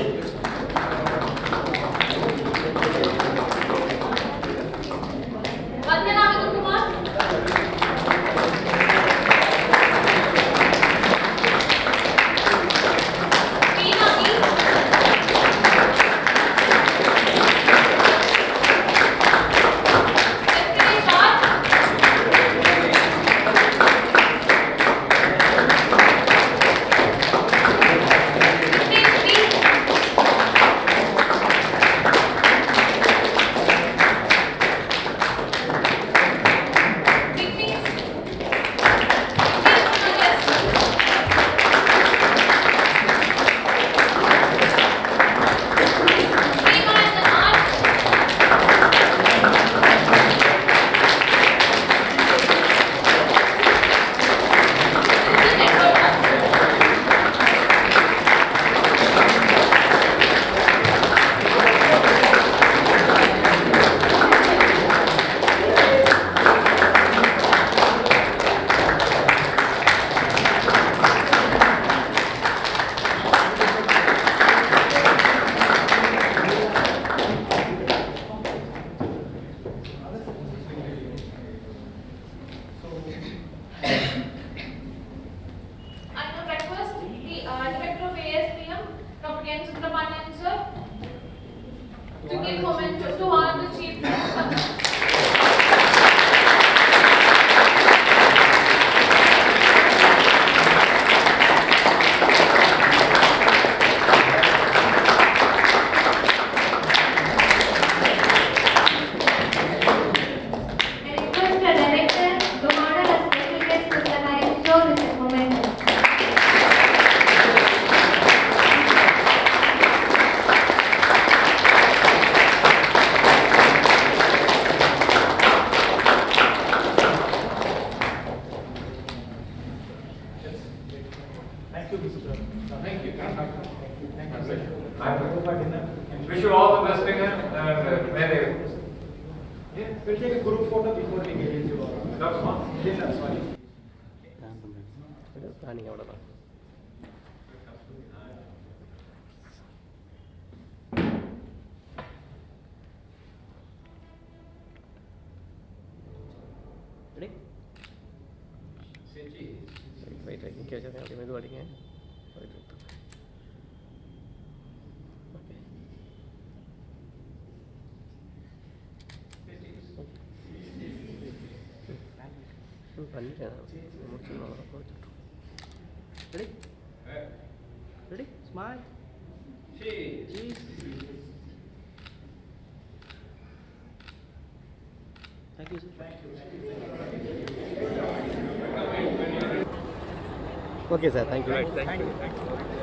Vandana Vidhukumar. Meena E. Venkatesh R. Nitesh B. Vignesh. Srimanathan R. Nithin Devaraaj. I would request the Director of ASBM, Dr. N. Subramanian sir, to give moment to honor the Chief Guest. Dinner, sorry. Planning அவ்வளோதான். Ready? Right right இங்கே வச்சுருக்கேன் அப்படி மெதுவாக அடிங்க. Okay பண்ணிட்டேன் முடிச்சுட்டு ready ready smile Thank you, sir. Okay, sir. Thank you. Thank you.